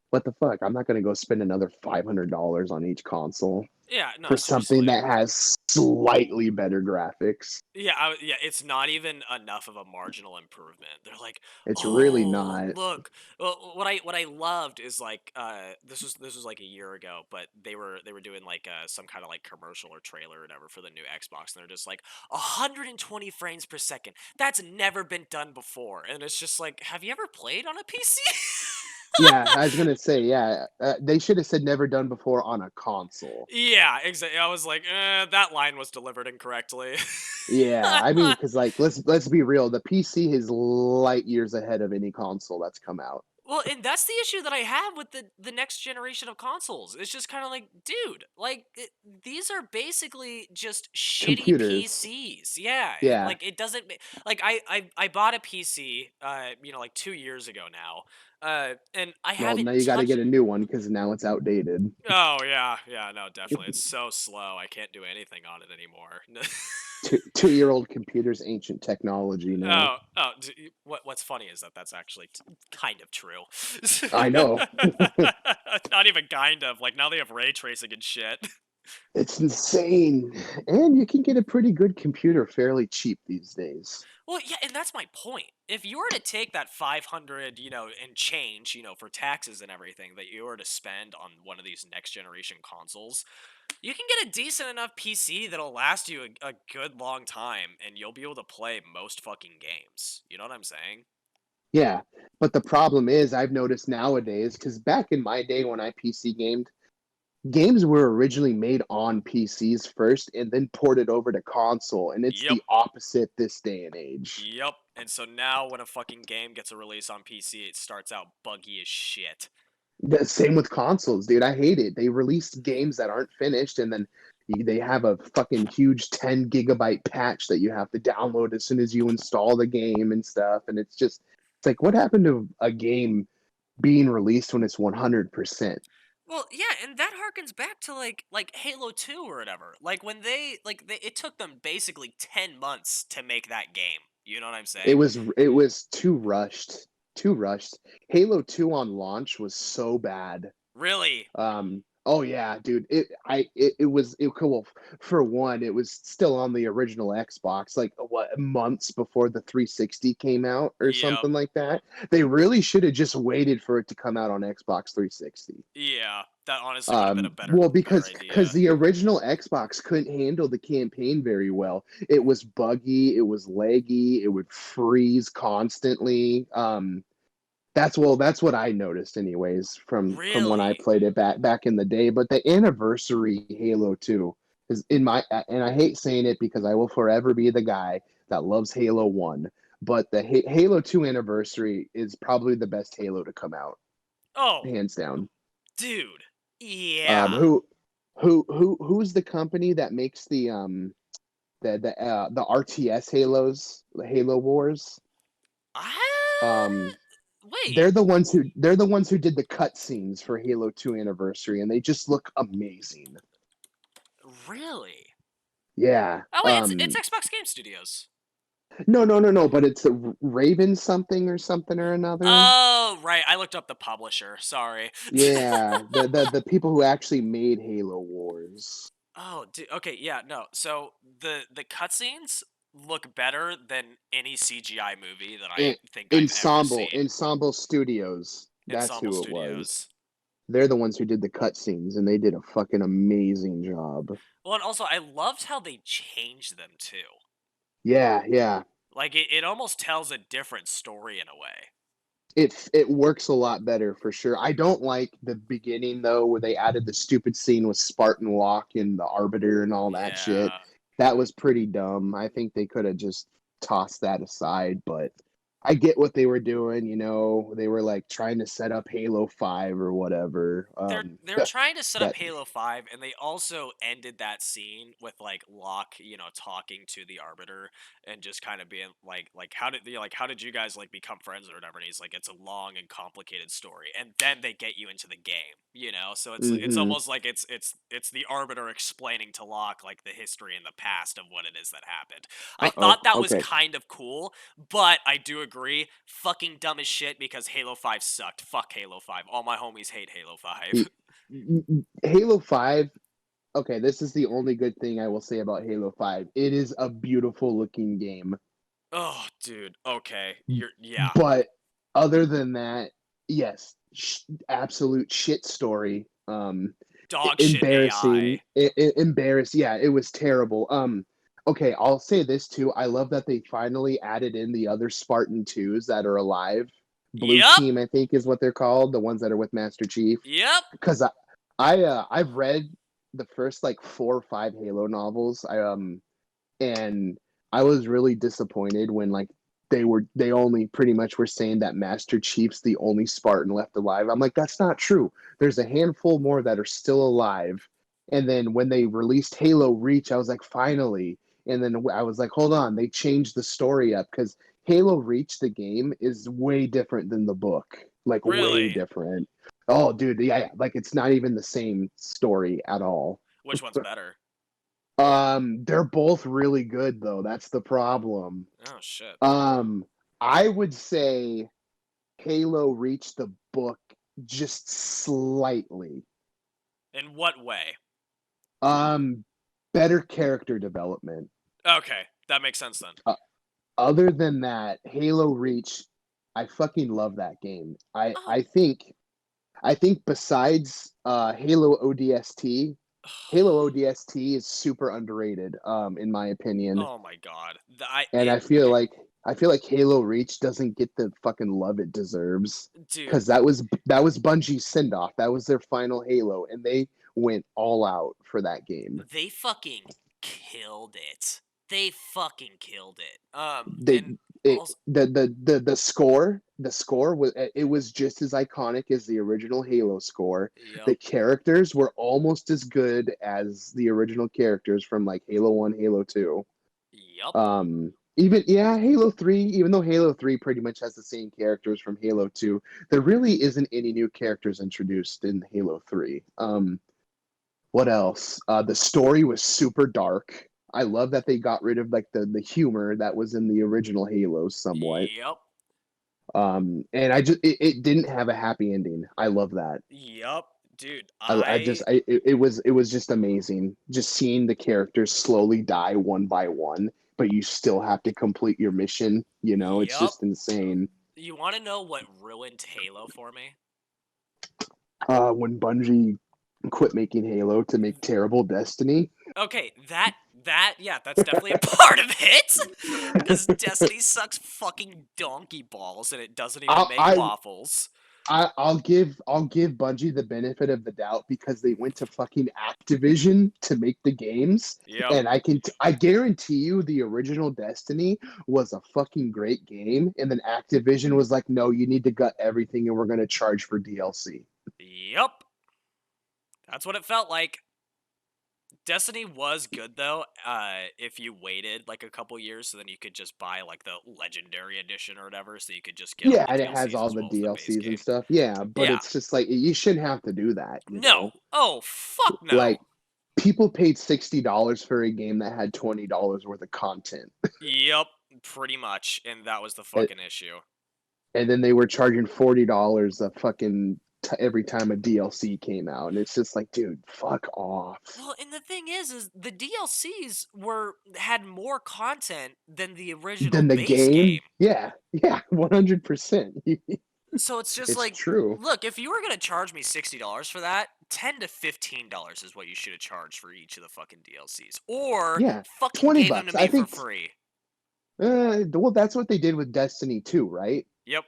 what the fuck? I'm not gonna go spend another $500 on each console yeah, no, for something seriously. that has slightly better graphics. Yeah, yeah, it's not even enough of a marginal improvement. They're like, It's really "Oh, not. look." Well, what I loved is like this was like a year ago, but they were doing like some kind of like commercial or trailer or whatever for the new Xbox, and they're just like 120 frames per second. That's never been done before, and it's just like, have you ever played on a PC? Yeah, I was gonna say, yeah, they should have said never done before on a console. Yeah, exactly. I was like, that line was delivered incorrectly. Yeah, I mean, because like let's be real, the PC is light years ahead of any console that's come out. Well, and that's the issue that I have with the next generation of consoles. It's just kind of like, dude, like these are basically just shitty Computers, PCs. Yeah, yeah. like it doesn't like I bought a PC like 2 years ago now. And I Well, now haven't you got to touched. get a new one because now it's outdated. Oh yeah, yeah, no, definitely. It's so slow. I can't do anything on it anymore. Two-year-old computers, ancient technology now. What's funny is that that's actually kind of true. I know. Not even kind of. Like now they have ray tracing and shit. It's insane. And you can get a pretty good computer fairly cheap these days. Well, yeah, and that's my point. If you were to take that 500, and change, for taxes and everything that you were to spend on one of these next generation consoles, you can get a decent enough PC that'll last you a good long time, and you'll be able to play most fucking games. You know what I'm saying? Yeah, but the problem is I've noticed nowadays, because back in my day when I PC gamed, games were originally made on PCs first and then ported over to console, and it's Yep. the opposite this day and age. Yep. And so now when a fucking game gets a release on PC, it starts out buggy as shit. The same with consoles, dude. I hate it. They release games that aren't finished, and then they have a fucking huge 10 GB patch that you have to download as soon as you install the game and stuff. And it's like, what happened to a game being released when it's 100%? Well, yeah, and that harkens back to like Halo 2 or whatever. Like when it took them basically 10 months to make that game. You know what I'm It saying? was it was too rushed, too rushed. Halo 2 on launch was so bad. Really? Oh yeah, dude. It was cool. For one, it was still on the original Xbox, like what, months before the 360 came out or Yep. something like that. They really should have just waited for it to come out on Xbox 360. Yeah. That honestly would have been a better Well, better because idea. the original Xbox couldn't handle the campaign very well. It was buggy, it was laggy, it would freeze constantly. That's what I noticed anyways from when I Really? played it back in the day. But the anniversary Halo 2 is in my, and I hate saying it because I will forever be the guy that loves Halo 1, but the Halo 2 anniversary is probably the best Halo to come out, Oh, hands down. dude. Yeah. Um who's the company that makes the RTS Halos, the Halo Wars? Ah, Um Wait, they're the ones who did the cutscenes for Halo 2 Anniversary, and they just look amazing. really? Yeah. Oh wait, it's Xbox Game Studios. No, but it's a Raven something or another. Oh, right. I looked up the publisher. Sorry. Yeah, the people who actually made Halo Wars. Oh, dude. Okay, yeah, no. So the cutscenes look better than any CGI movie that I En- think I've ever Ensemble seen. Ensemble Studios. That's Ensemble who it was. Studios. They're the ones who did the cutscenes, and they did a fucking amazing job. Well, and also I loved how they changed them too. Yeah, yeah. Like it almost tells a different story in a way. It works a lot better for sure. I don't like the beginning though, where they added the stupid scene with Spartan Walk and the Arbiter and all that shit. Yeah. That was pretty dumb. I think they could have just tossed that aside, but I get what they were doing, they were like trying to set up Halo 5 or whatever. They're trying to set up That Halo 5, and they also ended that scene with like Locke, talking to the Arbiter and just kind of being like how did you guys like become friends or whatever? And he's like, it's a long and complicated story, and then they get you into the game. So it's hmm almost like it's the Arbiter explaining to Locke like the history and the past of what it is that happened. I Uh-oh. thought that was Okay. kind of cool, but I do agree, fucking dumb as shit because Halo 5 sucked. Fuck Halo 5. All my homies hate Halo 5. Halo 5, okay, this is the only good thing I will say about Halo 5. It is a beautiful looking game. Oh, dude. Okay. Yeah. But other than that, yes, absolute shit story. Dog shit Embarrassing. AI. Yeah, it was terrible. Okay, I'll say this too. I love that they finally added in the other Spartan 2s that are alive. Blue Yep. Team, I think, is what they're called, the ones that are with Master Chief. Yep. Because I've read the first like 4 or 5 Halo novels. And I was really disappointed when like they only pretty much were saying that Master Chief's the only Spartan left alive. I'm like, that's not true. There's a handful more that are still alive. And then when they released Halo Reach, I was like, finally. And then I was like, hold on, they changed the story up because Halo Reach, the game, is way different than the book. Like way Really? different. Oh, dude, yeah, like it's not even the same story at all. Which one's better? They're both really good though. That's the problem. Oh, shit. Um, I would say Halo reached the book just slightly. In what way? Um, Better character development. Okay. That makes sense then. Uh, Other than that, Halo Reach, I fucking love that game. I Oh. I think I think besides Halo ODST, Halo ODST is super underrated, in my opinion. Oh my god. And I feel like Halo Reach doesn't get the fucking love it deserves Dude, because that was Bungie's send off. That was their final Halo, and they went all out for that game. they fucking killed it. They fucking killed it. They And it also, the score was just as iconic as the original Halo score. yep, The characters were almost as good as the original characters from like Halo 1, Halo 2. yep. Even yeah, Halo 3, even though Halo 3 pretty much has the same characters from Halo 2, there really isn't any new characters introduced in Halo 3. What else? The story was super dark. I love that they got rid of like the humor that was in the original Halos somewhat. Yep. And it didn't have a happy ending. I love that. Yep. Dude, It was just amazing just seeing the characters slowly die one by one, but you still have to complete your mission. It's yep. just insane. You want to know what ruined Halo for me? When Bungie quit making Halo to make terrible Destiny. Okay, yeah, that's definitely a part of it. Because Destiny sucks fucking donkey balls and it doesn't even I, make I waffles. I'll give Bungie the benefit of the doubt because they went to fucking Activision to make the games, Yep. and I guarantee you the original Destiny was a fucking great game, and then Activision was like, no, you need to gut everything, and we're gonna charge for DLC. Yep. That's what it felt like. Destiny was good though, if you waited like a couple years, so then you could just buy like the legendary edition or whatever, so you could just get all Yeah, the and it has DLCs all as the well as the base DLCs and game. stuff. Yeah, but Yeah. it's just like you shouldn't have to do that, you No. know? Oh fuck no. Like people paid $60 for a game that had $20 worth of content. Yep, pretty much, and that was the And, fucking issue. and then they were charging $40 a fucking every time a DLC came out. And it's just like, dude, fuck off. Well, and the thing is the DLCs had more content than the original Then the base game, game. yeah, yeah, 100%. So it's just It's like, true. look, if you were gonna charge me $60 for that, $10 to $15 is what you should have charged for each of the fucking DLCs, or Yeah, fucking 20 gave them to bucks. I me for think, free. well, that's what they did with Destiny 2, right? Yep,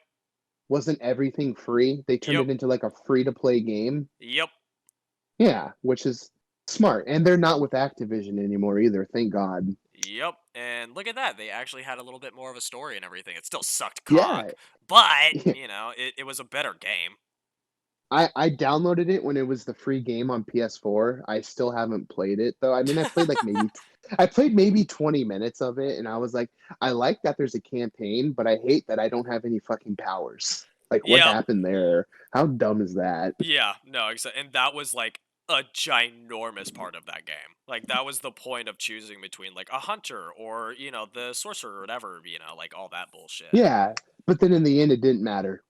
Wasn't everything free? They turned yep, it into like a free to play game. yep, Yeah, which is smart. And they're not with Activision anymore either, thank God. yep. And look at that, they actually had a little bit more of a story and everything. It still sucked Yeah. cock, but it was a better game. I downloaded it when it was the free game on PS4. I still haven't played it though. I mean, I played maybe 20 minutes of it and I was like, I like that there's a campaign, but I hate that I don't have any fucking powers. Like what Yep. happened there? How dumb is that? Yeah, no, exactly. And that was like a ginormous part of that game. Like that was the point of choosing between like a hunter or, the sorcerer or whatever, like all that bullshit. Yeah, but then in the end it didn't matter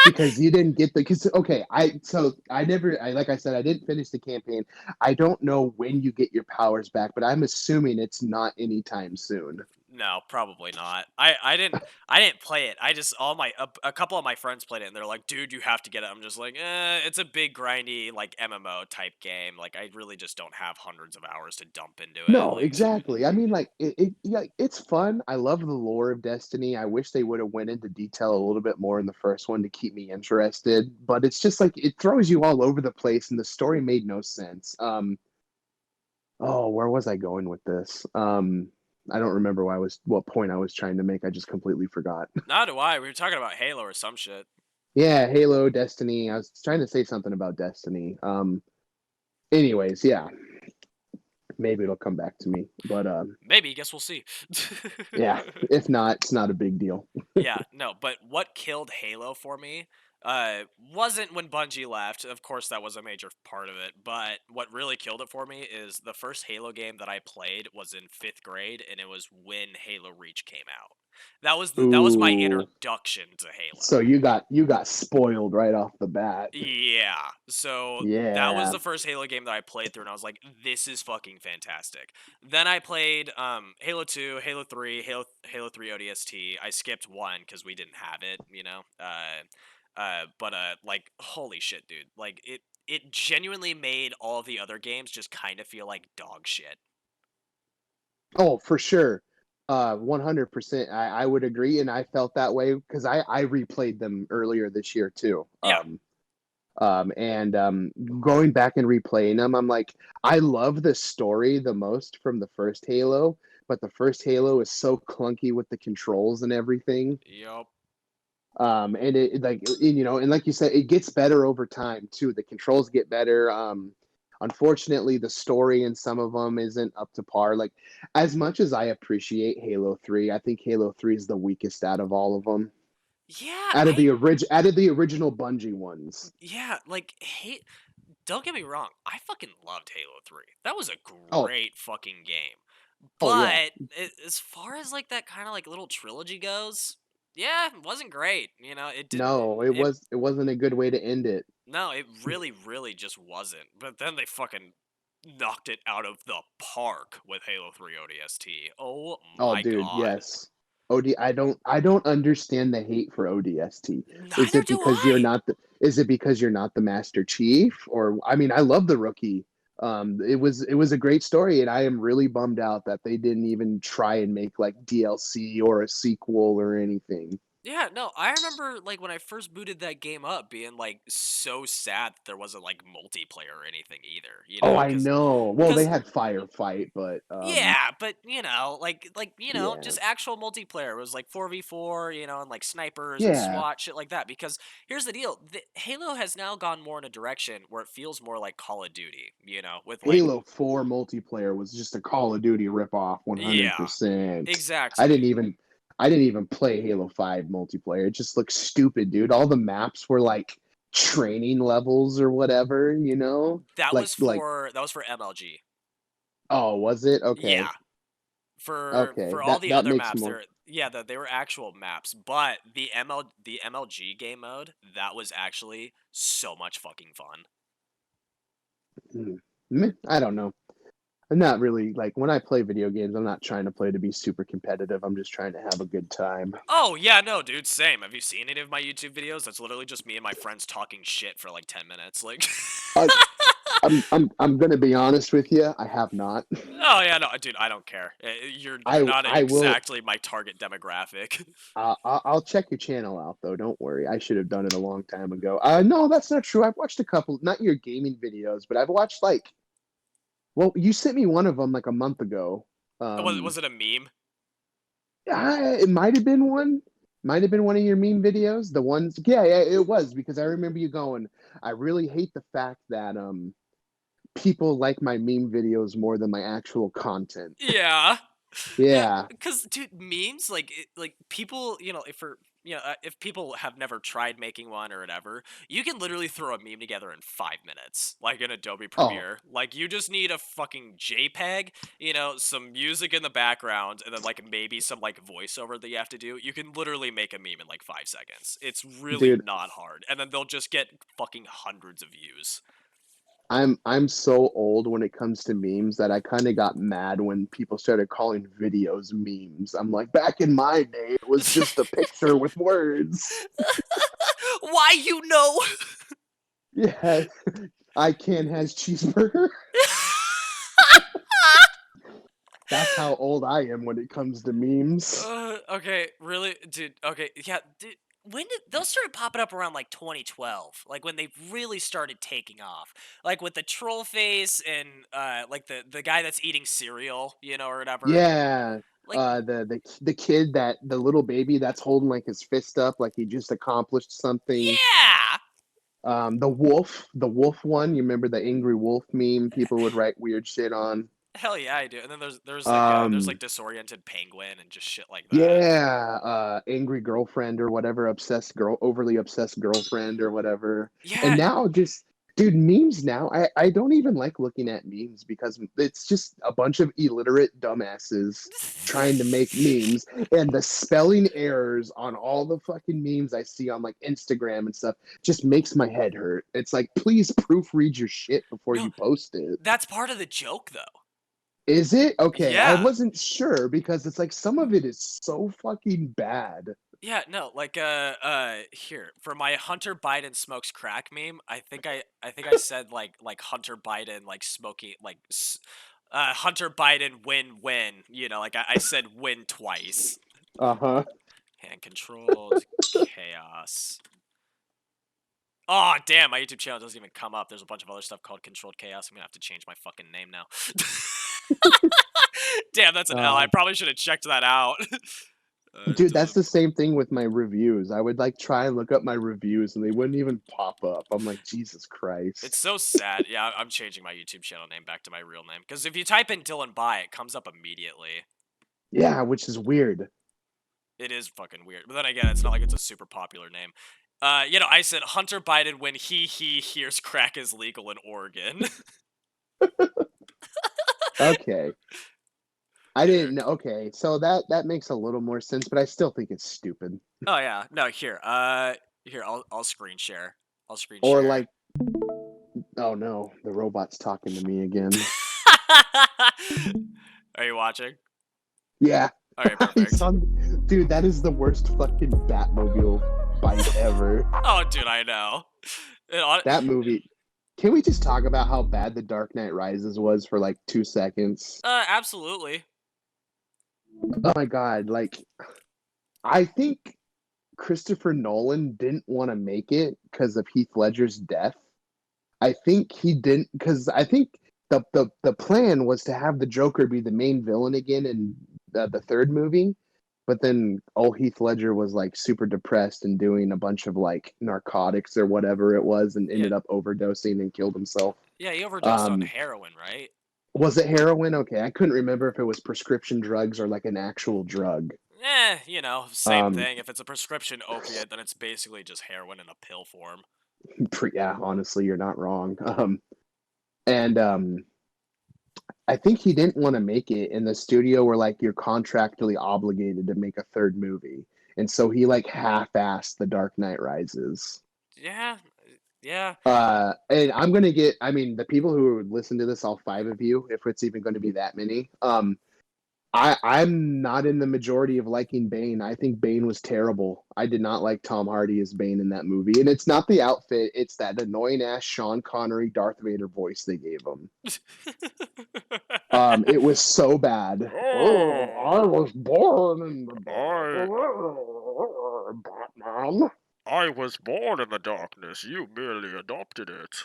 because you didn't get the because okay, I never I like I said I didn't finish the campaign. I don't know when you get your powers back, but I'm assuming it's not anytime soon. No, probably not. I didn't play it. I just all my a couple of my friends played it and they're like, "Dude, you have to get it." I'm just like, it's a big grindy like MMO type game. Like I really just don't have hundreds of hours to dump into it. No, Like exactly. I mean, like yeah, it's fun. I love the lore of Destiny. I wish they would have went into detail a little bit more in the first one to keep me interested. But it's just like it throws you all over the place, and the story made no sense. Oh, where was I going with this? I don't remember what point I was trying to make. I just completely forgot. Neither do I. We were talking about Halo or some shit. Yeah, Halo, Destiny. I was trying to say something about Destiny. Anyways, yeah, maybe it'll come back to me. But Maybe, guess we'll see. yeah, if not, it's not a big deal. Yeah, no, but what killed Halo for me wasn't when Bungie left. Of course, that was a major part of it. But what really killed it for me is the first Halo game that I played was in 5th grade, and it was when Halo Reach came out. That was my Ooh, introduction to Halo. so you got spoiled right off the bat. Yeah, so that was Yeah. the first Halo game that I played through, and I was like, "This is fucking fantastic." Then I played Halo 2, Halo 3, Halo 3 ODST. I skipped one because we didn't have it, but like, holy shit, dude! Like it genuinely made all the other games just kind of feel like dog shit. Oh, for sure. 100%. I would agree, and I felt that way because I replayed them earlier this year too. Yeah, And going back and replaying them, I'm like, I love the story the most from the first Halo, but the first Halo is so clunky with the controls and everything. yep. And and like you said, it gets better over time too. The controls get better. Unfortunately, the story in some of them isn't up to par. Like, as much as I appreciate Halo 3, I think Halo 3 is the weakest out of all of them. Yeah, Out of the original Bungie ones. yeah, like, hey, don't get me wrong, I fucking loved Halo 3. That was a Oh, great fucking game. oh yeah. But as far as like that kind of like little trilogy goes, yeah, it wasn't great. It didn't No, it it wasn't a good way to end it. no, it really really just wasn't. But then they fucking knocked it out of the park with Halo 3 ODST. Oh Oh, my dude, god. yes. I don't understand the hate for ODST. Neither do I. Is it because you're not the Master Chief? Or I mean, I love the rookie. It was a great story, and I am really bummed out that they didn't even try and make like DLC or a sequel or anything. Yeah, no, I remember like when I first booted that game up being like so sad that there wasn't like multiplayer or anything either, you Oh, know, I know. Well, they cuz had firefight, but yeah, but yeah, just actual multiplayer was like 4v4, and like snipers and yeah. SWAT shit like that because here's the deal, Halo has now gone more in a direction where it feels more like Call of Duty, with like Halo 4 multiplayer was just a Call of Duty ripoff yeah, 100%. I exactly. didn't even I didn't even play Halo 5 multiplayer. It just looked stupid, dude. All the maps were like training levels or whatever, you know? That was for MLG. Oh, was it? Yeah. Okay. Okay. For all That the that other makes maps, more. they were actual maps, but the MLG game mode, that was actually so much fucking fun. Hmm. I don't know. I'm not really like when I play video games, I'm not trying to play to be super competitive. I'm just trying to have a good time. Oh, yeah, no, dude, same. Have you seen any of my YouTube videos? That's literally just me and my friends talking shit for like 10 minutes. Like, I, I'm gonna be honest with you. I have not. oh, yeah, no, dude, I don't care. You're not I will. exactly my target demographic. I'll check your channel out though. Don't worry. I should have done it a long time ago. No, that's not true. I've watched a couple, not your gaming videos, but I've watched like. Well, you sent me one of them like a month ago. Was it a meme? It might have been one. Might have been one of your meme videos. The ones, yeah, it was because I remember you going. I really hate the fact that people like my meme videos more than my actual content. Yeah. Yeah, Yeah, because dude, memes like people, if people have never tried making one or whatever, you can literally throw a meme together in 5 minutes, like in Adobe oh, Premiere. Like you just need a fucking JPEG, some music in the background, and then like maybe some like voiceover that you have to do. You can literally make a meme in like 5 seconds. It's really dude, not hard, and then they'll just get fucking hundreds of views. I'm so old when it comes to memes that I kind of got mad when people started calling videos memes. I'm like, back in my day, it was just a picture with words. Why you know? Yeah, I can has cheeseburger. That's how old I am when it comes to memes. Okay, really, dude. Okay, yeah, dude. When did those started popping up around like 2012? Like when they really started taking off, like with the troll face and like the guy that's eating cereal, or whatever. Yeah, Like, the kid that the little baby that's holding like his fist up like he just accomplished something. yeah, The wolf one. You remember the angry wolf meme? People would write weird shit on. hell yeah, I do. And then there's like Um, disoriented penguin and just shit like that. yeah, angry girlfriend or whatever, overly obsessed girlfriend or whatever. And Yeah, now just, dude, memes now. I don't even like looking at memes because it's just a bunch of illiterate dumbasses trying to make memes, and the spelling errors on all the fucking memes I see on like Instagram and stuff just makes my head hurt. It's like, please proofread your shit before no, you post it. that's part of the joke though. Is it? Okay, I Yeah, wasn't sure because it's like some of it is so fucking bad. yeah, no, like here for my Hunter Biden smokes crack meme. I think I said like Hunter Biden like smoking Hunter Biden win. Like I said win twice. Uh-huh. Hand controlled chaos. Oh damn, my YouTube channel doesn't even come up. There's a bunch of other stuff called controlled chaos. I'm gonna have to change my fucking name now. Damn, that's an L. I Uh, probably should have checked that out. dude, that's Delete. the same thing with my reviews. I would like try and look up my reviews and they wouldn't even pop up. I'm like, Jesus It's Christ. so sad. Yeah, I'm changing my YouTube channel name back to my real name because if you type in Dylan Bye, it comes up immediately. Yeah, which is weird. It is fucking weird. But then again, it's not like it's a super popular name. I said Hunter Biden when he hears crack is legal in Oregon. Okay. I Here. didn't know. Okay, so that makes a little more sense, but I still think it's stupid. Oh yeah. No, here. Here, I'll screen share. I'll screen Or share. like, oh no, the robot's talking to me again. Are you watching? Yeah. Okay, It's perfect. on, dude, that is the worst fucking Batmobile fight ever. Oh, dude, I know. That movie. Can we just talk about how bad The Dark Knight Rises was for like 2 seconds? Absolutely. Oh my god, like I think Christopher Nolan didn't want to make it because of Heath Ledger's death. I think he didn't, because I think the plan was to have the Joker be the main villain again in the third movie, but then old Heath Ledger was like super depressed and doing a bunch of like narcotics or whatever it was, and Yeah, ended up overdosing and killed himself. yeah, he overdosed on Um, heroin, right? was it heroin? Okay, I couldn't remember if it was prescription drugs or like an actual drug. Same Um, thing. If it's a prescription opiate, then it's basically just heroin in a pill form. yeah, honestly, you're not wrong. And I think he didn't want to make it, in the studio were like, you're contractually obligated to make a third movie. And so he like half-assed The Dark Knight Rises. Yeah, yeah. And I'm gonna get, I mean, the people who would listen to this, all five of you, if it's even going to be that many, I'm not in the majority of liking Bane. I think Bane was terrible. I did not like Tom Hardy as Bane in that movie. And it's not the outfit, it's that annoying ass Sean Connery Darth Vader voice they gave him. It was so bad. Oh, I Oh, was born in the I dark. Batman. I was born in the darkness. You merely adopted it.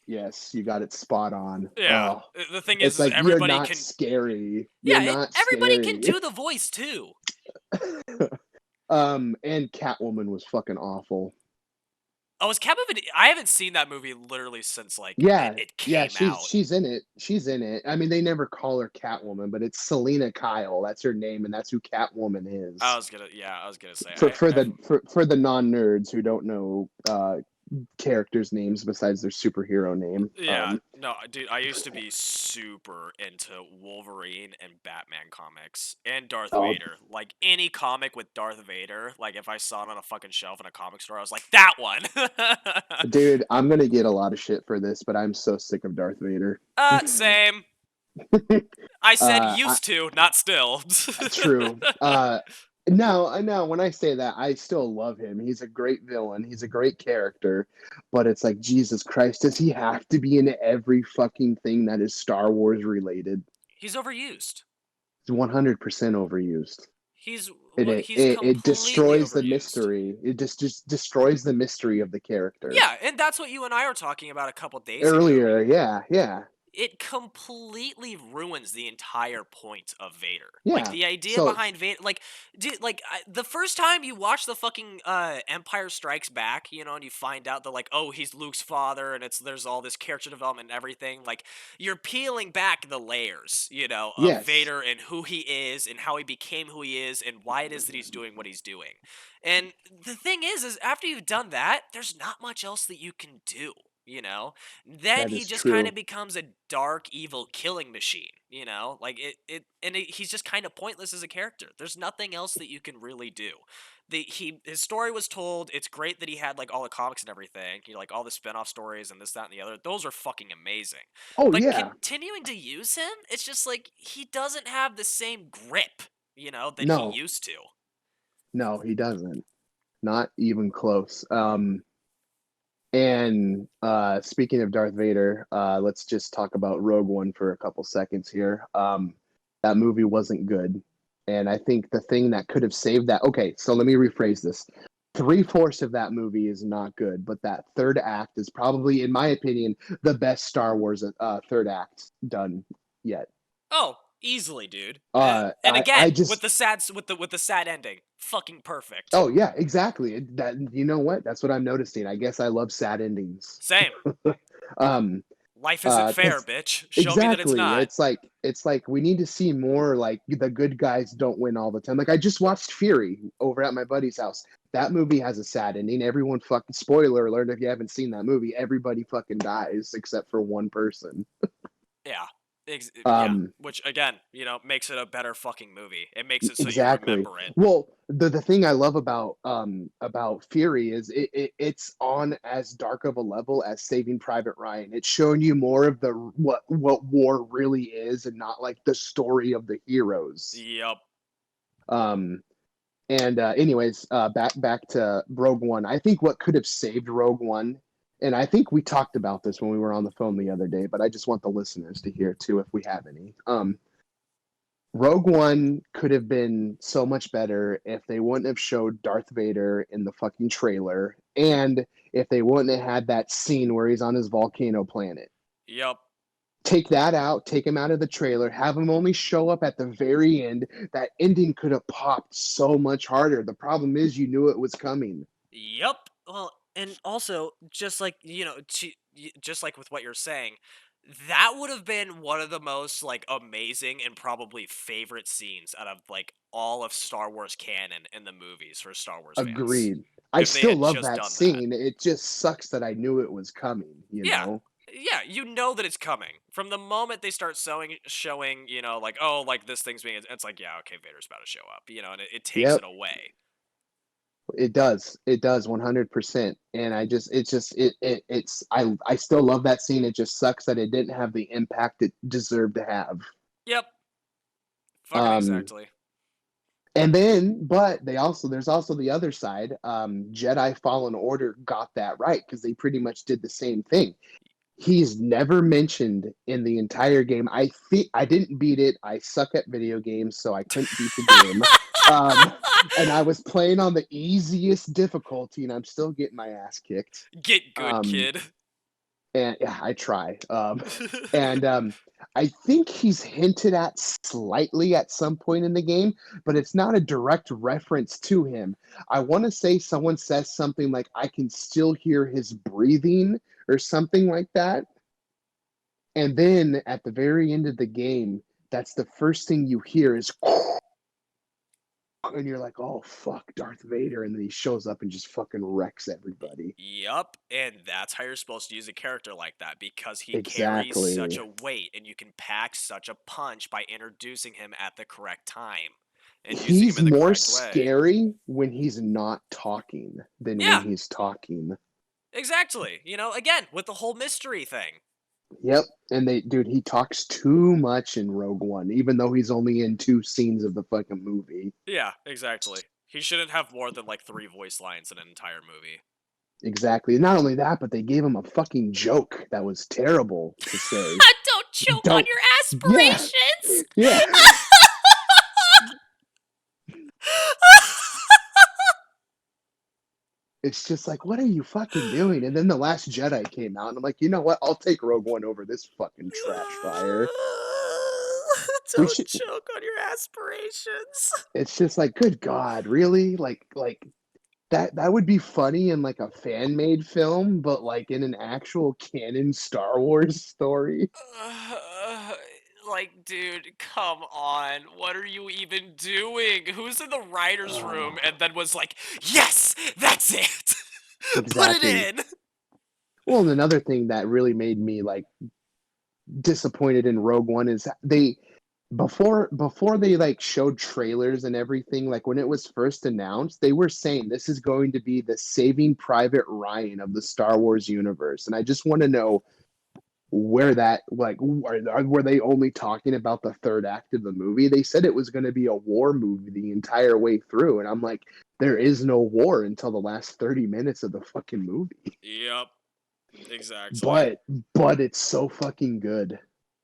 Yes, you got it spot on. Yeah. Oh, The thing it's is like, you're everybody not can. scary. You're Yeah, not everybody can scary. do the voice too. And Catwoman was fucking awful. Oh, is Catwoman? I haven't seen that movie literally since like it, Yeah, it yeah, came she's out. she's in it. She's in it. I mean, they never call her Catwoman, but it's Selena Kyle. That's her name, and that's who Catwoman is. I was gonna say For the non-nerds who don't know characters' names besides their superhero name. Yeah, no, dude, I used to be super into Wolverine and Batman comics and Darth Oh, Vader. Like any comic with Darth Vader, like if I saw it on a fucking shelf in a comic store, I was like, that one. dude, I'm gonna get a lot of shit for this, but I'm so sick of Darth Vader. Same. I said I, used to, not still. true. No, when I say that, I still love him. He's a great villain. He's a great character. But it's like, Jesus Christ, does he have to be in every fucking thing that is Star Wars related? He's overused. It's 100% overused. He's It, what it he's it it completely destroys the overused. mystery. It just destroys the mystery of the character. Yeah, and that's what you and I were talking about a couple days ago. Earlier, yeah, It completely ruins the entire point of Vader. Like yeah. the idea So behind Vader, like, dude, like the first time you watch the fucking Empire Strikes Back, and you find out that like, oh, he's Luke's father, and there's all this character development and everything. Like, you're peeling back the layers, of yes, Vader and who he is and how he became who he is and why it is that he's doing what he's doing. And the thing is after you've done that, there's not much else that you can do. You know, then that he is just kind of true. becomes a dark, evil killing machine. Like he's just kind of pointless as a character. There's nothing else that you can really do. His story was told. It's great that he had like all the comics and everything. Like all the spin-off stories and this, that, and the other. Those are fucking amazing. Oh But yeah. continuing to use him, it's just like he doesn't have the same grip, that he No, used to. no, he doesn't. Not even close. And speaking of Darth Vader, let's just talk about Rogue One for a couple seconds here. That movie wasn't good. And I think the thing that could have saved that, okay, so let me rephrase this. Three-fourths of that movie is not good, but that third act is probably, in my opinion, the best Star Wars third act done yet. Oh, easily, dude. And I again, with just, the sad ending, fucking perfect. oh yeah, exactly. That, you know what? That's what I'm noticing. I guess I love sad endings. Same. Um, Life isn't fair, because bitch. Show me that it's exactly, not. it's like we need to see more, like the good guys don't win all the time. Like I just watched Fury over at my buddy's house. That movie has a sad ending. Everyone fucking, spoiler alert if you haven't seen that movie, everybody fucking dies except for one person. Yeah. Yeah. Um, Which again, makes it a better fucking movie. It makes it so you exactly. remember it. Well, the thing I love about Fury is it's on as dark of a level as Saving Private Ryan. It's showing you more of the what war really is, and not like the story of the heroes. Yep. Um, and anyways, back to Rogue One. I think what could have saved Rogue One, and I think we talked about this when we were on the phone the other day, but I just want the listeners to hear too if we have any. Rogue One could have been so much better if they wouldn't have showed Darth Vader in the fucking trailer, and if they wouldn't have had that scene where he's on his volcano planet. Yep. Take that out, take him out of the trailer, have him only show up at the very end. That ending could have popped so much harder. The problem is you knew it was coming. Yep. Well, and also, just like, just like with what you're saying, that would have been one of the most, like, amazing and probably favorite scenes out of, like, all of Star Wars canon in the movies for Star Wars fans. Agreed. I If they still had love just that done that. scene. It just sucks that I knew it was coming, you Yeah. know? Yeah, you know that it's coming. From the moment they start showing, like, oh, like, this thing's being, it's like, yeah, okay, Vader's about to show up, and it takes Yep. it away. It does. It does 100%. And I still love that scene. It just sucks that it didn't have the impact it deserved to have. Yep. Fucking Um exactly. and then but there's also the other side. Jedi Fallen Order got that right because they pretty much did the same thing. He's never mentioned in the entire game. I didn't beat it. I suck at video games, so I couldn't beat the game. Um, and I was playing on the easiest difficulty, and I'm still getting my ass kicked. Get good, Um, kid. and yeah, I try. And I think he's hinted at slightly at some point in the game, but it's not a direct reference to him. I want to say someone says something like, I can still hear his breathing or something like that. And then at the very end of the game, that's the first thing you hear is, and you're like, oh, fuck, Darth Vader. And then he shows up and just fucking wrecks everybody. Yup, and that's how you're supposed to use a character like that because he carries such Exactly. a weight and you can pack such a punch by introducing him at the correct time and using him He's in the more correct way. scary when he's not talking than when Yeah, he's talking. exactly. Again, with the whole mystery thing. Yep. And dude, he talks too much in Rogue One, even though he's only in 2 scenes of the fucking movie. Yeah, exactly. He shouldn't have more than like 3 voice lines in an entire movie. Exactly. Not only that, but they gave him a fucking joke that was terrible to say. Don't choke on Don't. your Yeah. aspirations! Yeah. It's just like, what are you fucking doing? And then The Last Jedi came out, and I'm like, you know what? I'll take Rogue One over this fucking trash fire. We Don't should. choke on your aspirations. It's just like, good God, really? Like that would be funny in like a fan made film, but like in an actual canon Star Wars story. Uh, like, dude, come on. What are you even doing? Who's in the writer's room Oh, and then was like, yes, that's it. Put it exactly. in. Well, and another thing that really made me like disappointed in Rogue One is they before they like showed trailers and everything, like when it was first announced, they were saying this is going to be the Saving Private Ryan of the Star Wars universe. And I just want to know where that like were they only talking about the third act of the movie? They said it was going to be a war movie the entire way through, and I'm like, there is no war until the last 30 minutes of the fucking movie. Yep, exactly. But but it's so fucking good.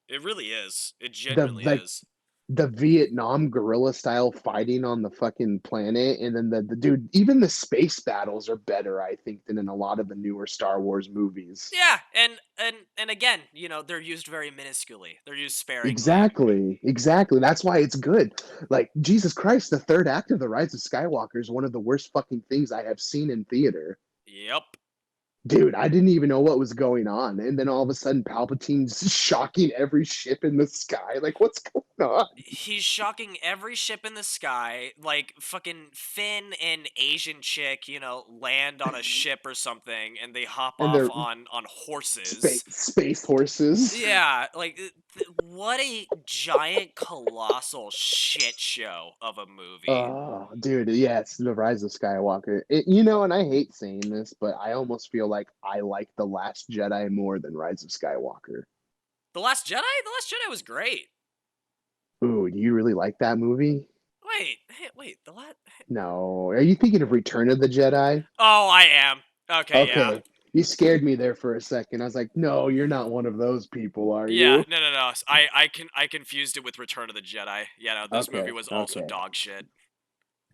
It really is. It The genuinely like is. the Vietnam guerrilla style fighting on the fucking planet, and then the dude, even the space battles are better, I think, than in a lot of the newer Star Wars movies. Yeah, and again, they're used very minusculely. They're used sparingly. Exactly. That's why it's good. Like, Jesus Christ, the third act of The Rise of Skywalker is one of the worst fucking things I have seen in theater. Yep. Dude, I didn't even know what was going on. And then all of a sudden, Palpatine's shocking every ship in the sky. Like, what's going on? He's shocking every ship in the sky. Like fucking Finn and Asian chick, land on a ship or something, and they hop And off they're on horses. space horses. Yeah, like what a giant colossal shit show of a movie. Oh, dude, yes, The Rise of Skywalker. And I hate saying this, but I almost feel like I like The Last Jedi more than Rise of Skywalker. The Last Jedi? The Last Jedi was great. Ooh, do you really like that movie? Wait, hey, wait, the last. No. Are you thinking of Return of the Jedi? Oh, I am. Okay, yeah. Okay. You scared me there for a second. I was like, no, you're not one of those people, are Yeah, you? no. I confused it with Return of the Jedi. Yeah, no, this movie Okay, was also okay. dog shit.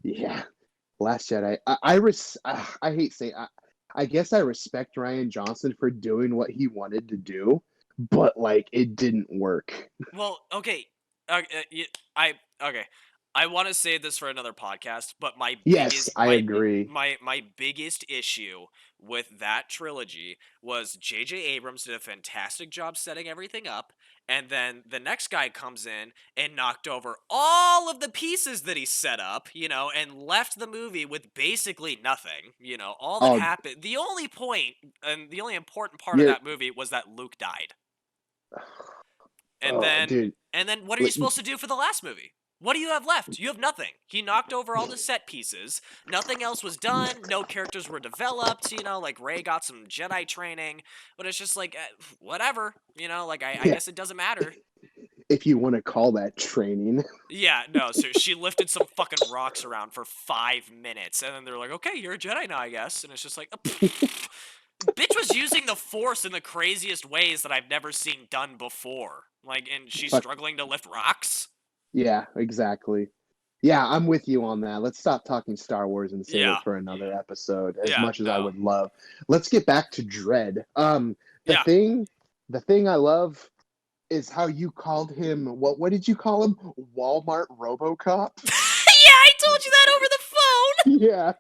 Yeah. Last Jedi. I hate saying I guess I respect Ryan Johnson for doing what he wanted to do, but like it didn't work. Well, okay. I okay. I want to save this for another podcast, but Yes, I agree. my biggest issue with that trilogy was J.J. Abrams did a fantastic job setting everything up, and then the next guy comes in and knocked over all of the pieces that he set up, and left the movie with basically nothing. All that Oh, happened. The only point and the only important part of you're that movie was that Luke died. And oh, then dude. and then what are you supposed to do for the last movie? What do you have left? You have nothing. He knocked over all the set pieces. Nothing else was done. No characters were developed. Like Rey got some Jedi training, but it's just like whatever. Like I Yeah, guess it doesn't matter. if you want to call that training. Yeah, no. So she lifted some fucking rocks around for 5 minutes, and then they're like, "Okay, you're a Jedi now, I guess." And it's just like, bitch was using the Force in the craziest ways that I've never seen done before. Like, and she's Fuck. struggling to lift rocks. Yeah, exactly. Yeah, I'm with you on that. Let's stop talking Star Wars and save Yeah, it for another episode, as yeah, much as I no, would love. Let's get back to Dredd. The yeah. thing the thing I love is how you called him what did you call him? Walmart Robocop? Yeah, I told you that over the phone. Yeah.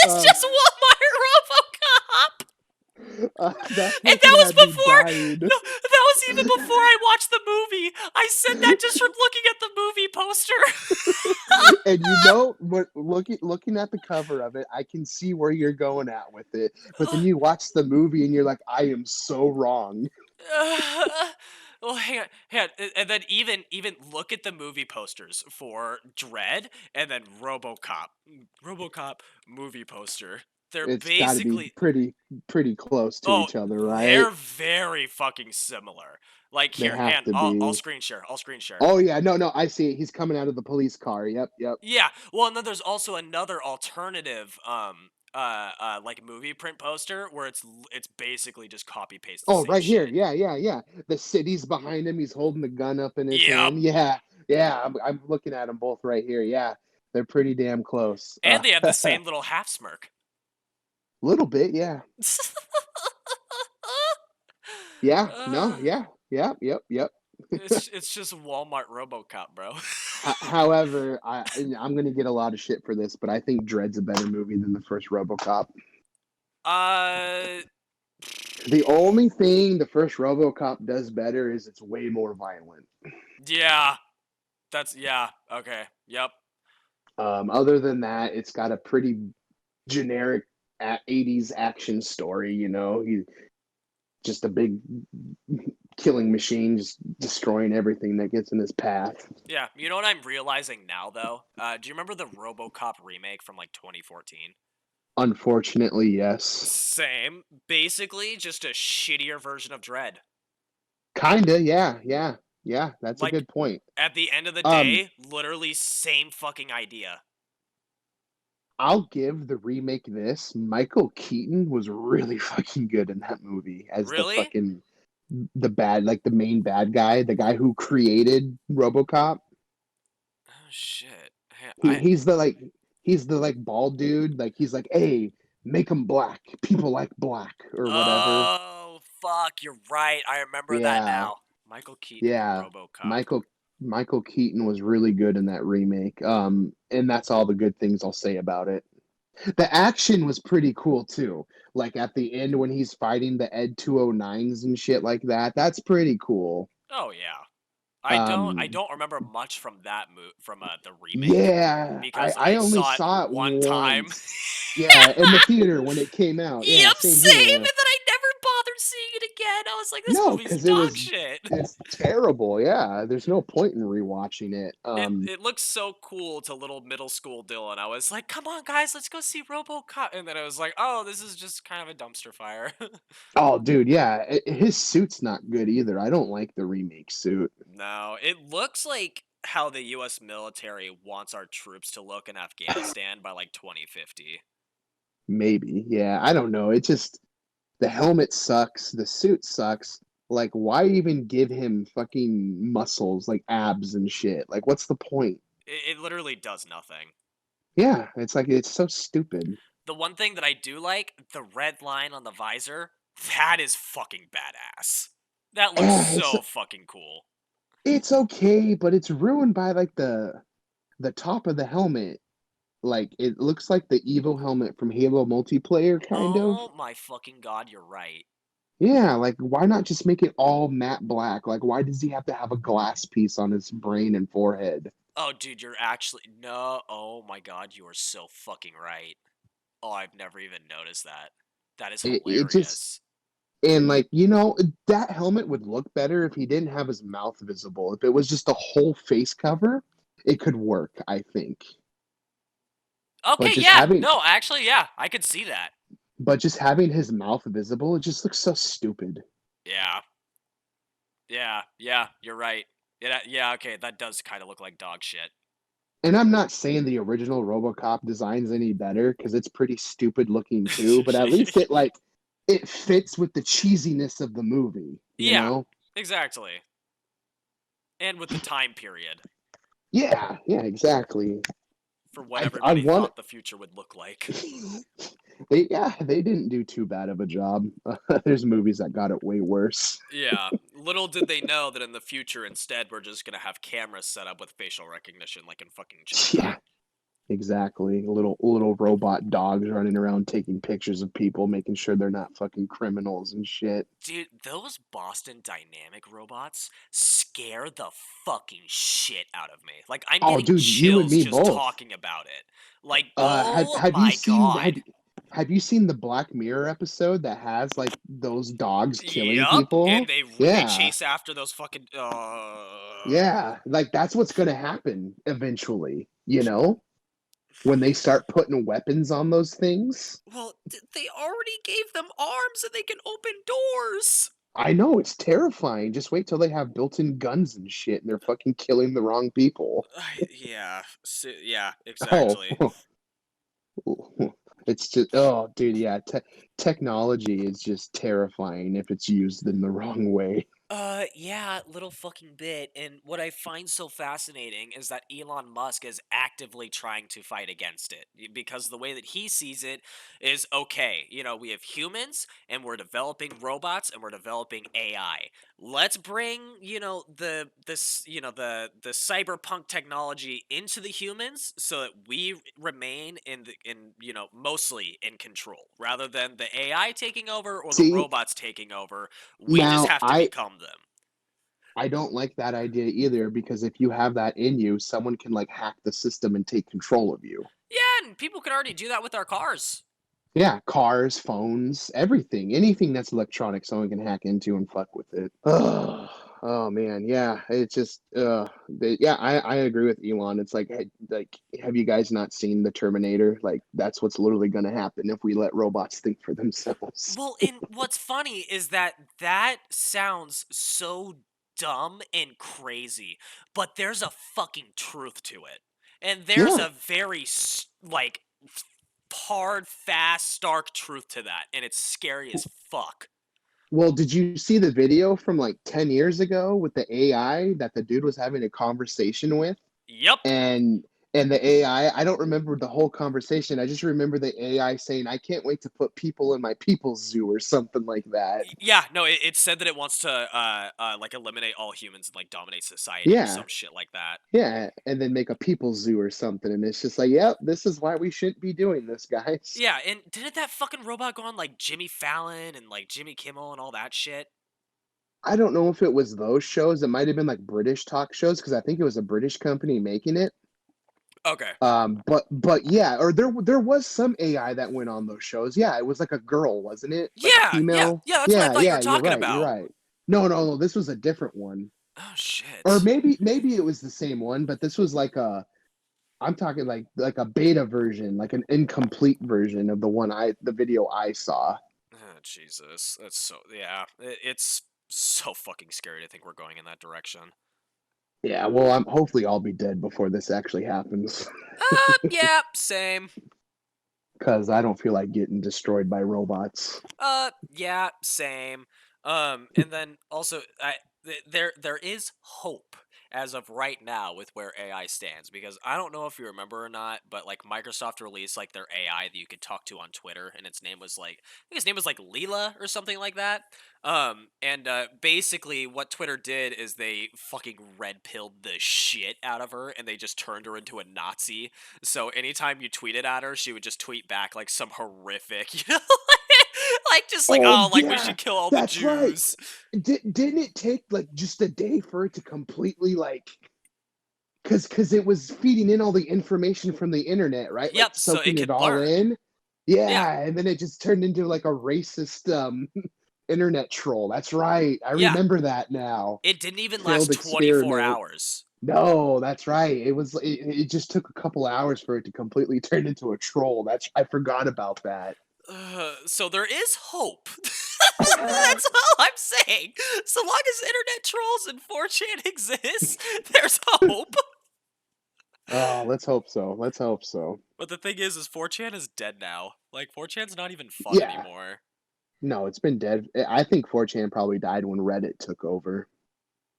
It's Um just Walmart RoboCop. that And that fucking was had me before. dying. No, that was even before I watched the movie. I said that just from looking at the movie poster. And what looking at the cover of it, I can see where you're going at with it. But then you watch the movie and you're like, I am so wrong. Well, hang on, and then even look at the movie posters for Dredd and then RoboCop movie poster. They're It's got to be basically pretty close to oh, each other, right? they're very fucking similar. Like They here, have hand, to I'll be. screen share. I'll screen share. Oh yeah, no, I see it. He's coming out of the police car. Yep, yep. Yeah, well, and then there's also another alternative, like movie print poster where it's basically just copy paste the Oh, same right here. shit. Yeah, yeah, yeah. The city's behind him. He's holding the gun up in his Yep. hand. Yeah, yeah. I'm looking at them both right here. Yeah, they're pretty damn close. And they have the same little half smirk. Little bit. Yeah, yeah. No, uh, yeah, yeah, yep, yep. it's just Walmart RoboCop, bro. However, I'm gonna get a lot of shit for this, but I think Dread's a better movie than the first RoboCop. uh, The only thing the first RoboCop does better is it's way more violent. yeah, yeah, okay, yep. Other than that, it's got a pretty generic 80s action story. He's just a big killing machine, just destroying everything that gets in his path. Yeah, you know what I'm realizing now though? Do you remember the RoboCop remake from like 2014? Unfortunately, yes. Same. Basically, just a shittier version of Dredd. Kinda, yeah, yeah, yeah. That's a Like, good point. at the end of the Um, day, literally same fucking idea. I'll give the remake this. Michael Keaton was really fucking good in that movie as Really? the main bad guy, the guy who created RoboCop. Oh shit. Hey, He he's the like bald dude. Like he's like, hey, make him black. People like black or whatever. oh fuck, you're right. I remember that Yeah, now. Michael Keaton in yeah. RoboCop. Michael Michael Keaton was really good in that remake. And that's all the good things I'll say about it. The action was pretty cool too. Like at the end when he's fighting the Ed 209s and shit like that. That's pretty cool. Oh yeah. I Um, don't remember much from that from the remake yeah, because I I only saw it saw it one time. once. Yeah, in the theater when it came out. Yeah, Yep, same same. And here. then I never bothered seeing it again. I was like, this No, movie's because dog shit. it's terrible. Yeah, there's no point in rewatching it. It looks so cool to little middle school Dylan. I was like, come on, guys, let's go see RoboCop. And then I was like, oh, this is just kind of a dumpster fire. Oh, dude, yeah, his suit's not good either. I don't like the remake suit. No, it looks like how the U.S. military wants our troops to look in Afghanistan by like 2050. maybe. Yeah, I don't know. It just the helmet sucks, the suit sucks. Like, why even give him fucking muscles, like abs and shit? Like, what's the point? It literally does nothing. Yeah, it's like it's so stupid. The one thing that I do like, the red line on the visor, that is fucking badass. That looks It's so fucking cool. it's okay, but it's ruined by like the top of the helmet. Like it looks like the evil helmet from Halo multiplayer, kind of. Oh my fucking god, you're right. Yeah, like why not just make it all matte black? Like why does he have to have a glass piece on his brain and forehead? Oh, dude, you're actually no. Oh my god, you are so fucking right. Oh, I've never even noticed that. That is It just hilarious. and like that helmet would look better if he didn't have his mouth visible. If it was just a whole face cover, it could work, I think. But Okay, just yeah, having no, actually, yeah, I could see that. but just having his mouth visible, it just looks so stupid. Yeah, yeah, you're right. Yeah, okay, that does kind of look like dog shit. And I'm not saying the original RoboCop design's any better because it's pretty stupid looking too, but at least it fits with the cheesiness of the movie, you Yeah, know? exactly. And with the time period Yeah, yeah, exactly. for what I everybody want thought the future would look like. they didn't do too bad of a job. There's movies that got it way worse. Yeah, little did they know that in the future, instead, we're just gonna have cameras set up with facial recognition, like in fucking China. Yeah, exactly. Little robot dogs running around taking pictures of people, making sure they're not fucking criminals and shit. Dude, those Boston Dynamic robots scare the fucking shit out of me. Like, I'm Oh, getting dude, you and chills me just both. talking about it. Like, Have oh have you my seen god. have you seen the Black Mirror episode that has like those dogs killing Yup, and people? they Yeah. chase after those fucking. Yeah. Like that's what's gonna happen eventually, you know? When they start putting weapons on those things. Well, they already gave them arms and they can open doors. I know it's terrifying. Just wait till they have built-in guns and shit and they're fucking killing the wrong people. Yeah, yeah, Oh, exactly. it's just oh, dude, yeah. Technology is just terrifying if it's used in the wrong way. Yeah, little fucking bit. And what I find so fascinating is that Elon Musk is actively trying to fight against it because the way that he sees it is okay. We have humans and we're developing robots and we're developing AI. Let's bring, the cyberpunk technology into the humans so that we remain mostly in control rather than the AI taking over or the See, robots taking over. We just now have to become them. I don't like that idea either because if you have that in you, someone can like hack the system and take control of you. Yeah, and people can already do that with our cars. Yeah, cars, phones, everything, anything that's electronic, someone can hack into and fuck with it. Oh, oh man, yeah, it's just, yeah, I agree with Elon. It's like, like, have you guys not seen the Terminator? Like, that's what's literally going to happen if we let robots think for themselves. Well, and what's funny is that that sounds so dumb and crazy, but there's a fucking truth to it. And there's Yeah. a very, like, hard, fast, stark truth to that, and it's scary as fuck. Well, did you see the video from like 10 years ago with the AI that the dude was having a conversation with? Yep. and and the AI, I don't remember the whole conversation. I just remember the AI saying, "I can't wait to put people in my people's zoo" or something like that. Yeah, no, it said that it wants to, like, eliminate all humans and, like, dominate society or Yeah, some shit like that. yeah, and then make a people's zoo or something. And it's just like, yep, this is why we shouldn't be doing this, guys. Yeah, and didn't that fucking robot go on, like, Jimmy Fallon and, like, Jimmy Kimmel and all that shit? I don't know if it was those shows. It might have been like British talk shows because I think it was a British company making it. Okay. But yeah, or there was some AI that went on those shows. Yeah, it was like a girl, wasn't it? Like a Yeah, yeah, female. yeah, that's what I Yeah, thought you were yeah, you're talking right. You're about. right. No, no, no. This was a different one. Oh, Or shit. maybe it was the same one, but this was like I'm talking like a beta version, like an incomplete version of the video I saw. Oh, Jesus. That's so, yeah. It's so fucking scary to think we're going in that direction. Yeah, well, I'm hopefully I'll be dead before this actually happens. Yeah, same. because I don't feel like getting destroyed by robots. Yeah, same. And then also, there is hope as of right now with where AI stands, because I don't know if you remember or not, but like Microsoft released like their AI that you could talk to on Twitter, and its name was like, I think his name was like Leela or something like that. And basically what Twitter did is they fucking red pilled the shit out of her, and they just turned her into a Nazi. So anytime you tweeted at her, she would just tweet back like some horrific, you know, like just like, Oh oh, like we yeah, should kill all the that's right. Jews. Didn't it take like just a day for it to completely like because it was feeding in all the information from the internet, right? Like Yep. So it soaking it could all learn. in. Yeah. Yeah, and then it just turned into like a racist internet troll. That's right. I Yeah. remember that now. It didn't even Failed last 24 experiment. hours. No, that's right. It just took a couple hours for it to completely turn into a troll. That's I forgot about that. So there is hope. That's all I'm saying. So long as internet trolls and 4chan exists, there's hope. Oh, let's hope so. Let's hope so. But the thing is 4chan is dead now. Like 4chan's not even fun Yeah. anymore. No, it's been dead. I think 4chan probably died when Reddit took over.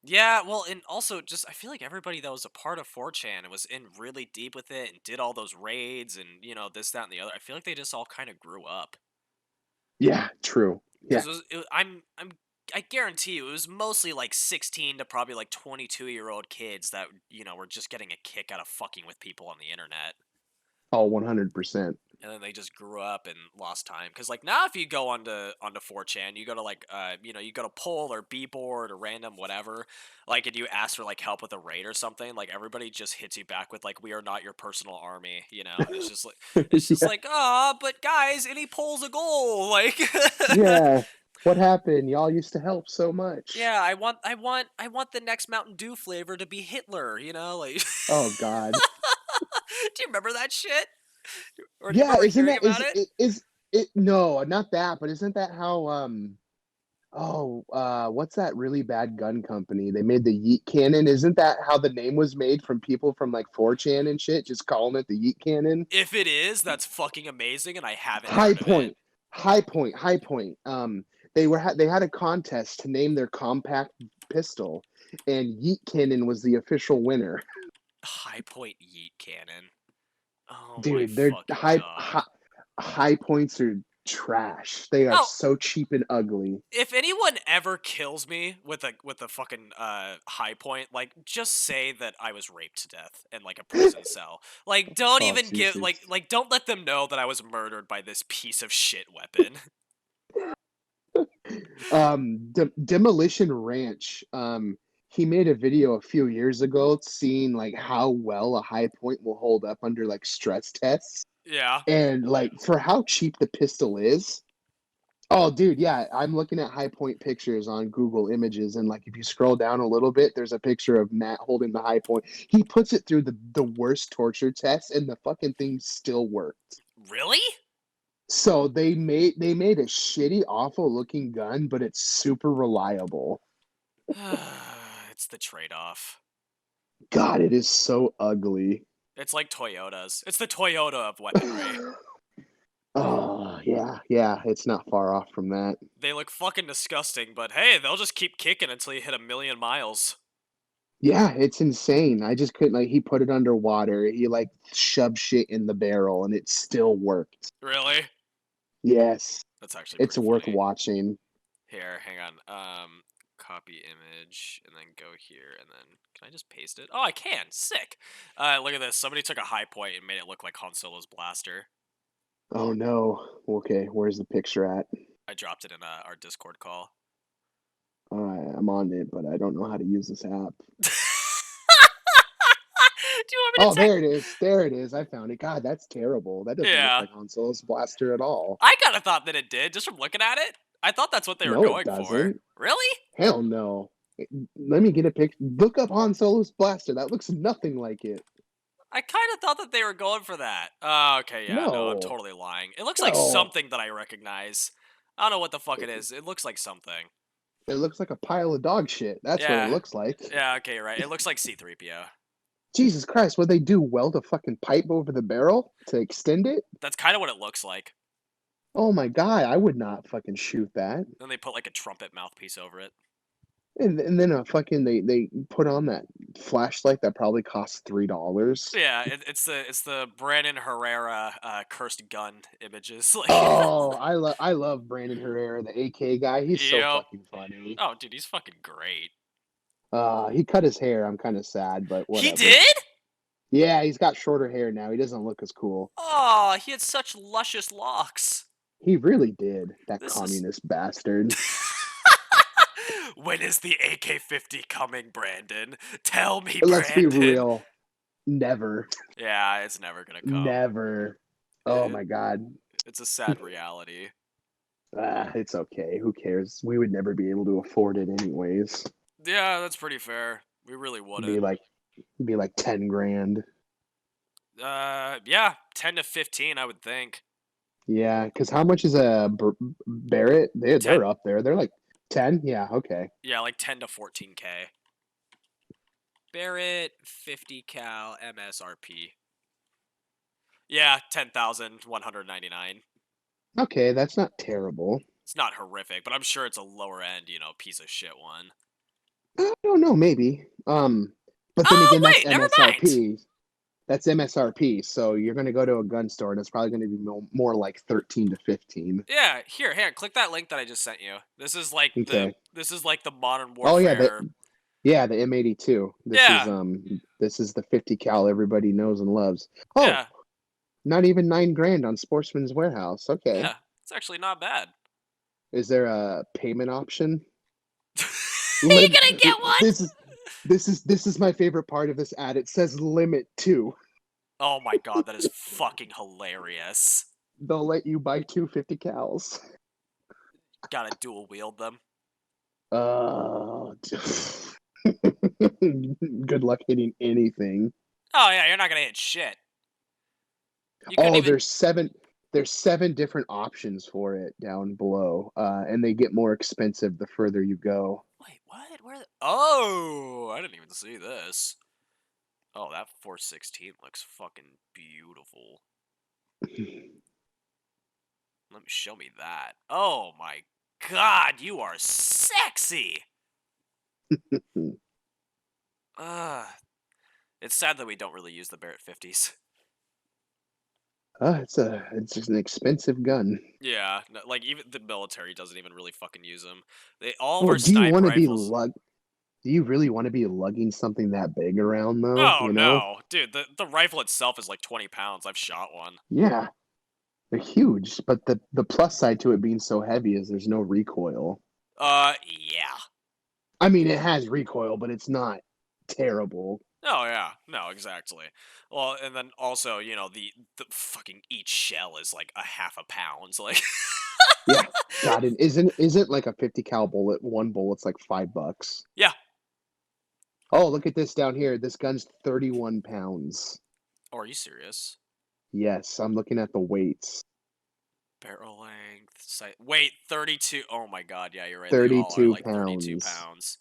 Yeah, well, and also just I feel like everybody that was a part of 4chan and was in really deep with it and did all those raids and this, that, and the other. I feel like they just all kind of grew up. Yeah, true. Yeah. Because I guarantee you, it was mostly like 16 to probably like 22-year-old kids that were just getting a kick out of fucking with people on the internet, Oh, 100%. and then they just grew up and lost time. Because like now, if you go onto 4chan, you go to like you go to poll or b-board or random whatever, like, and you ask for like help with a raid or something, like everybody just hits you back with like, we are not your personal army, and Yeah. like, ah, but guys, any poll's a goal, like. Yeah. What happened? Y'all used to help so much. Yeah, I want the next Mountain Dew flavor to be Hitler, like. Oh God. Do you remember that shit? Or do you Yeah, remember isn't hearing that about it? is it no, not that, but isn't that how what's that really bad gun company? They made the Yeet Cannon. Isn't that how the name was made from people from like 4chan and shit, just calling it the Yeet Cannon? If it is, that's fucking amazing, and I haven't High heard of it. Point. High Point, High Point. They had a contest to name their compact pistol, and Yeet Cannon was the official winner. High Point Yeet Cannon. Oh my Dude, their fucking god. high points are trash. They are Oh, so cheap and ugly. if anyone ever kills me with a fucking high point, like, just say that I was raped to death in like a prison cell. Like, don't Oh even give Jesus. like don't let them know that I was murdered by this piece of shit weapon. Demolition Ranch. He made a video a few years ago seeing like how well a high point will hold up under like stress tests. Yeah. And like for how cheap the pistol is. Oh, dude, yeah, I'm looking at high point pictures on Google Images, and like if you scroll down a little bit, there's a picture of Matt holding the high point. He puts it through the worst torture test, and the fucking thing still works. Really? So they made a shitty, awful looking gun, but it's super reliable. It's the trade-off. God, it is so ugly. It's like Toyotas. It's the Toyota of weaponry. Oh yeah, yeah, it's not far off from that. They look fucking disgusting, but hey, they'll just keep kicking until you hit 1,000,000 miles. Yeah, it's insane. I just couldn't like he put it underwater. He like shoved shit in the barrel and it still worked. Really? Yes, That's actually it's pretty worth funny. watching. Here, hang on. Copy image, and then go here, and then can I just paste it? Oh, I can. Sick. Look at this. Somebody took a high point and made it look like Han Solo's blaster. Oh no. Okay, where's the picture at? I dropped it in our Discord call. I'm on it, but I don't know how to use this app. Do you want me to Oh, text? there it is. There it is. I found it. God, that's terrible. That doesn't look Yeah. like Han Solo's blaster at all. I kind of thought that it did, just from looking at it. I thought that's what they were No, it going for. doesn't. Really? Hell no. Let me get a pic. Look up Han Solo's blaster. That looks nothing like it. I kind of thought that they were going for that. Oh, okay, yeah, no, I'm No, totally lying. It looks like no. something that I recognize. I don't know what the fuck it It, is. It looks like something. it looks like a pile of dog shit. That's what it Yeah, looks like. yeah, okay, right. It looks like C3PO. Jesus Christ, would they do weld a fucking pipe over the barrel to extend it? That's kind of what it looks like. Oh my god, I would not fucking shoot that. Then they put like a trumpet mouthpiece over it. And then a fucking they put on that flashlight that probably costs $3. Yeah, it's the Brandon Herrera cursed gun images. Like, Oh, I love Brandon Herrera, the AK guy. He's so yep. fucking funny. Oh, dude, he's fucking great. He cut his hair. I'm kind of sad, but He whatever. did? Yeah, he's got shorter hair now. He doesn't look as cool. Oh, he had such luscious locks. He really did. That This is. communist bastard. When is the AK-50 coming, Brandon? Tell me, Let's be Brandon. real. Never. Yeah, it's never gonna come. Never. Oh my god. It's a sad reality. It's okay. Who cares? We would never be able to afford it anyways. Yeah, that's pretty fair. We really wouldn't. Be like 10 grand. Yeah, 10 to 15, I would think. Yeah, because how much is a Barrett? They're 10. up there. They're like 10. Yeah, okay. Yeah, like 10 to 14K. Barrett 50 cal MSRP. Yeah, 10,199. Okay, that's not terrible. It's not horrific, but I'm sure it's a lower end, piece of shit one. I don't know, maybe. But then again, that's wait, never mind. MSRP. That's MSRP. So you're gonna go to a gun store, and it's probably gonna be more like 13 to 15. Yeah, here, click that link that I just sent you. This is like Okay. the Modern Oh yeah, Warfare. the M82. This is the 50 cal everybody knows and loves. Oh, Yeah, not even 9 grand on Sportsman's Warehouse. Okay. yeah, it's actually not bad. Is there a payment option? Are you gonna get one? This is my favorite part of this ad. It says limit 2. Oh my god, that is fucking hilarious. They'll let you buy 250 cals. Gotta dual wield them. Good luck hitting anything. Oh yeah, you're not gonna hit shit. You couldn't even... There's 7 different options for it down below, and they get more expensive the further you go. Wait, what? Oh, I didn't even see this. Oh, that 416 looks fucking beautiful. Let me show me that. Oh my god, you are sexy. It's sad that we don't really use the Barrett 50s. It's just an expensive gun. Yeah, like even the military doesn't even really fucking use them. All of Well, our sniper rifles. Do you really want to be lugging something that big around though? Oh You know? no, dude, the rifle itself is like 20 pounds. I've shot one. Yeah, they're huge, but the plus side to it being so heavy is there's no recoil. Yeah. I mean, it has recoil, but it's not terrible. Oh yeah, no, exactly. Well, and then also, the fucking each shell is like a half a pound. So like, Yeah, God, it isn't like a 50 cal bullet. One bullet's like $5. Yeah. Oh, look at this down here. This gun's 31 pounds. Oh, are you serious? Yes, I'm looking at the weights. Barrel length, weight 32. Oh my god, yeah, you're right. 32 like 32 pounds. pounds.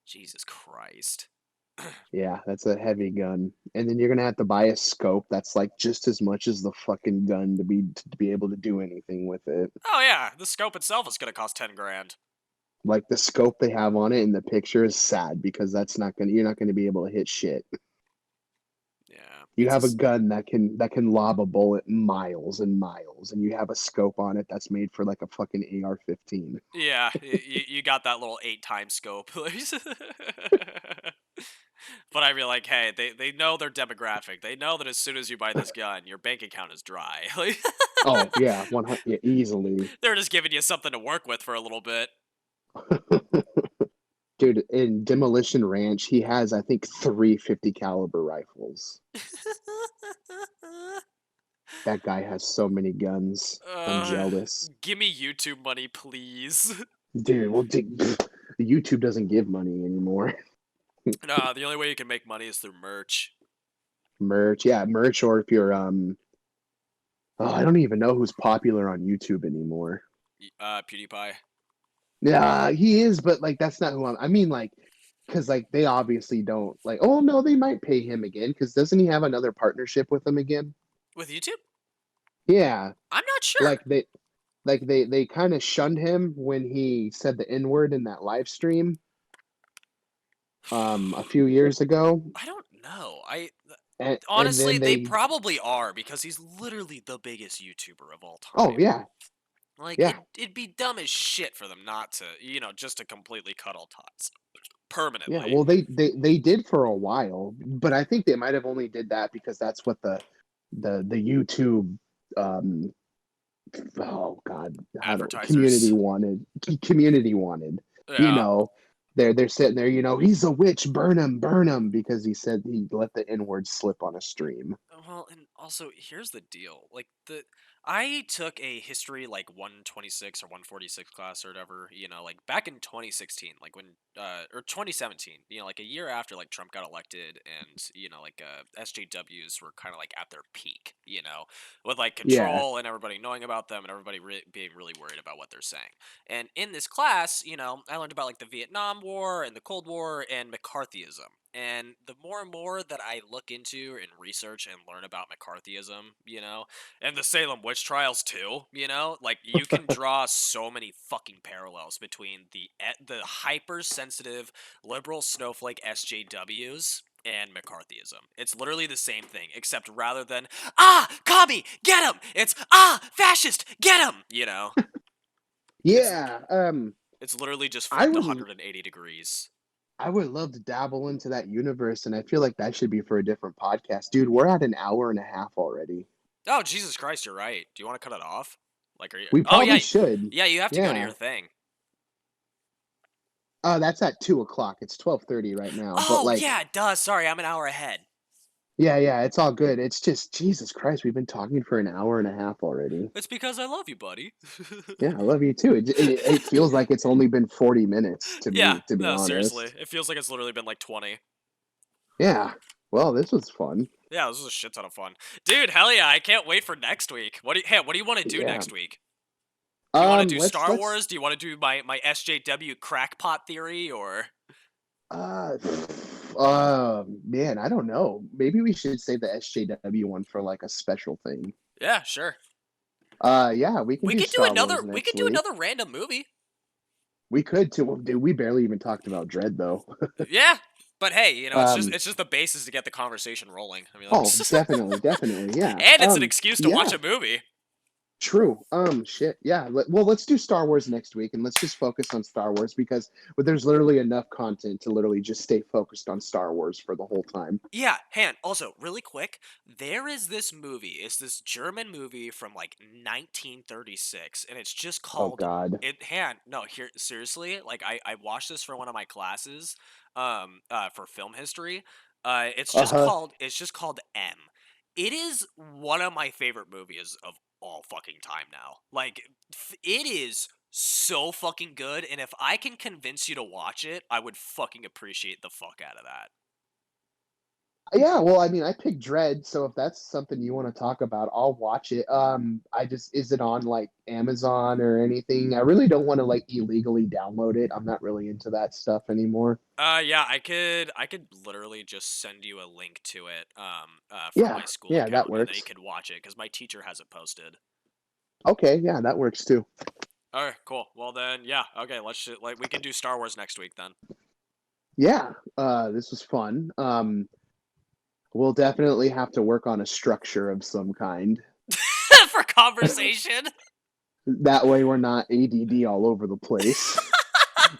Jesus Christ. Yeah, that's a heavy gun. And then you're gonna have to buy a scope that's like just as much as the fucking gun to be able to do anything with it. Oh yeah, the scope itself is gonna cost 10 grand. Like the scope they have on it in the picture is sad because you're not gonna be able to hit shit. Yeah. You have a gun that can lob a bullet miles and miles, and you have a scope on it that's made for like a fucking AR-15. Yeah, you got that little 8-time scope. But I mean, like, hey, they know their demographic. They know that as soon as you buy this gun, your bank account is dry. Oh yeah, 100, yeah, easily. They're just giving you something to work with for a little bit. Dude, in Demolition Ranch, he has I think 350 caliber rifles. That guy has so many guns. I'm jealous. Give me YouTube money, please. Dude, well, YouTube doesn't give money anymore. Nah, the only way you can make money is through merch. Merch, yeah, merch, or if you're I don't even know who's popular on YouTube anymore. PewDiePie. Yeah, he is, but like that's not who I mean. Like because like they obviously don't like. Oh no, they might pay him again because doesn't he have another partnership with them again? With YouTube? Yeah, I'm not sure. like they kind of shunned him when he said the N word in that live stream a few years ago, I don't know. and Honestly, then they they. probably are because he's literally the biggest YouTuber of all Oh time. yeah, Like yeah. it'd be dumb as shit for them not to, just to completely cut all ties Yeah, permanently. well, they did for a while, but I think they might have only did that because that's what the YouTube um oh God, how do Advertisers. community wanted. You Yeah. know, they're sitting there, he's a witch, burn him because he said he let the N-word slip on a stream. Well, and also here's the deal. I took a history like 126 or 146 class or whatever, like back in 2016, like when or 2017, like a year after like Trump got elected and, SJWs were kind of like at their peak, with like Yeah, control and everybody knowing about them and everybody being really worried about what they're saying. And in this class, I learned about like the Vietnam War and the Cold War and McCarthyism. And the more and more that I look into and research and learn about McCarthyism, and the Salem witch trials too, like you can draw so many fucking parallels between the hypersensitive liberal snowflake SJWs and McCarthyism. It's literally the same thing, except rather than commie, get him, it's fascist, get him. It's yeah. it's literally just I flipped would 180 degrees. I would love to dabble into that universe, and I feel like that should be for a different podcast, dude. We're at an hour and a half already. Oh, Jesus Christ, you're right. Do you want to cut it off? Like, are you? We Oh probably yeah, should. yeah. You have to go to your Yeah. thing. That's at 2 o'clock. It's 12:30 right now. But Oh like, yeah, it does. Sorry, I'm an hour ahead. yeah, it's all good. It's just Jesus Christ, we've been talking for an hour and a half already. It's because I love you, buddy. Yeah, I love you too. It feels like it's only been 40 minutes to Yeah, me, to be no, seriously. honest. It feels like it's literally been like 20. Yeah. Well, this was fun. Yeah, this was a shit ton of fun, dude. Hell yeah, I can't wait for next week. What do you want to do Yeah. next week? Do you want to do Let's Star let's Wars? Do you want to do my SJW crackpot theory or? uh man, I don't know. Maybe we should save the SJW one for like a special thing. Yeah, sure. Yeah, we can We do could do Star another. Wars We could next do week. another random movie. We could too. Well, dude, we barely even talked about Dredd though. Yeah, but hey, it's just um it's just the basis to get the conversation rolling. I mean, oh, definitely. Yeah. and it's an excuse to watch Yeah. a movie. True. Shit. Yeah. Well, let's do Star Wars next week, and let's just focus on Star Wars because there's literally enough content to literally just stay focused on Star Wars for the whole time. Yeah, Han, also, really quick, there is this movie. It's this German movie from like 1936, and it's just Oh called God. Han, no, here seriously, like I watched this for one of my classes for film history. Uh huh. It's just called M. It is one of my favorite movies of all fucking time now. Like it is so fucking good, and if I can convince you to watch it, I would fucking appreciate the fuck out of that. Yeah. Well, I mean, I picked Dread, so if that's something you want to talk about, I'll watch it. Is it on like Amazon or anything? I really don't want to like illegally download it. I'm not really into that stuff anymore. Yeah, I could literally just send you a link to it from Yeah. my school Yeah, that account and then you works. could watch it cuz my teacher has it posted. Okay. Yeah, that works too. All right, cool. Well then, yeah. Okay, like we can do Star Wars next week then. Yeah. This was fun. We'll definitely have to work on a structure of some kind. For conversation. That way we're not ADD all over the place.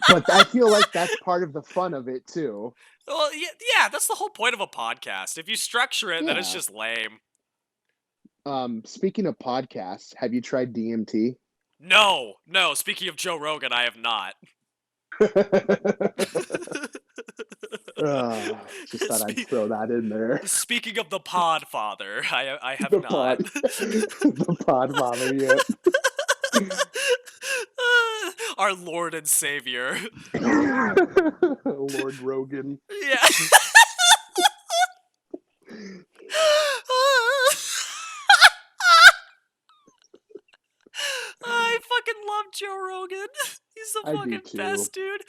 But I feel like that's part of the fun of it too. Well, yeah, that's the whole point of a podcast. If you structure it, then it's Yeah. just lame. Speaking of podcasts, have you tried DMT? No, no, speaking of Joe Rogan, I have not. Just thought I'd Spe- throw that in there. Speaking of the Podfather, I have The not. the pod father, yep. Our Lord and Savior. Lord Rogan. Yeah. I fucking love Joe Rogan. He's the I do fucking too. best, dude.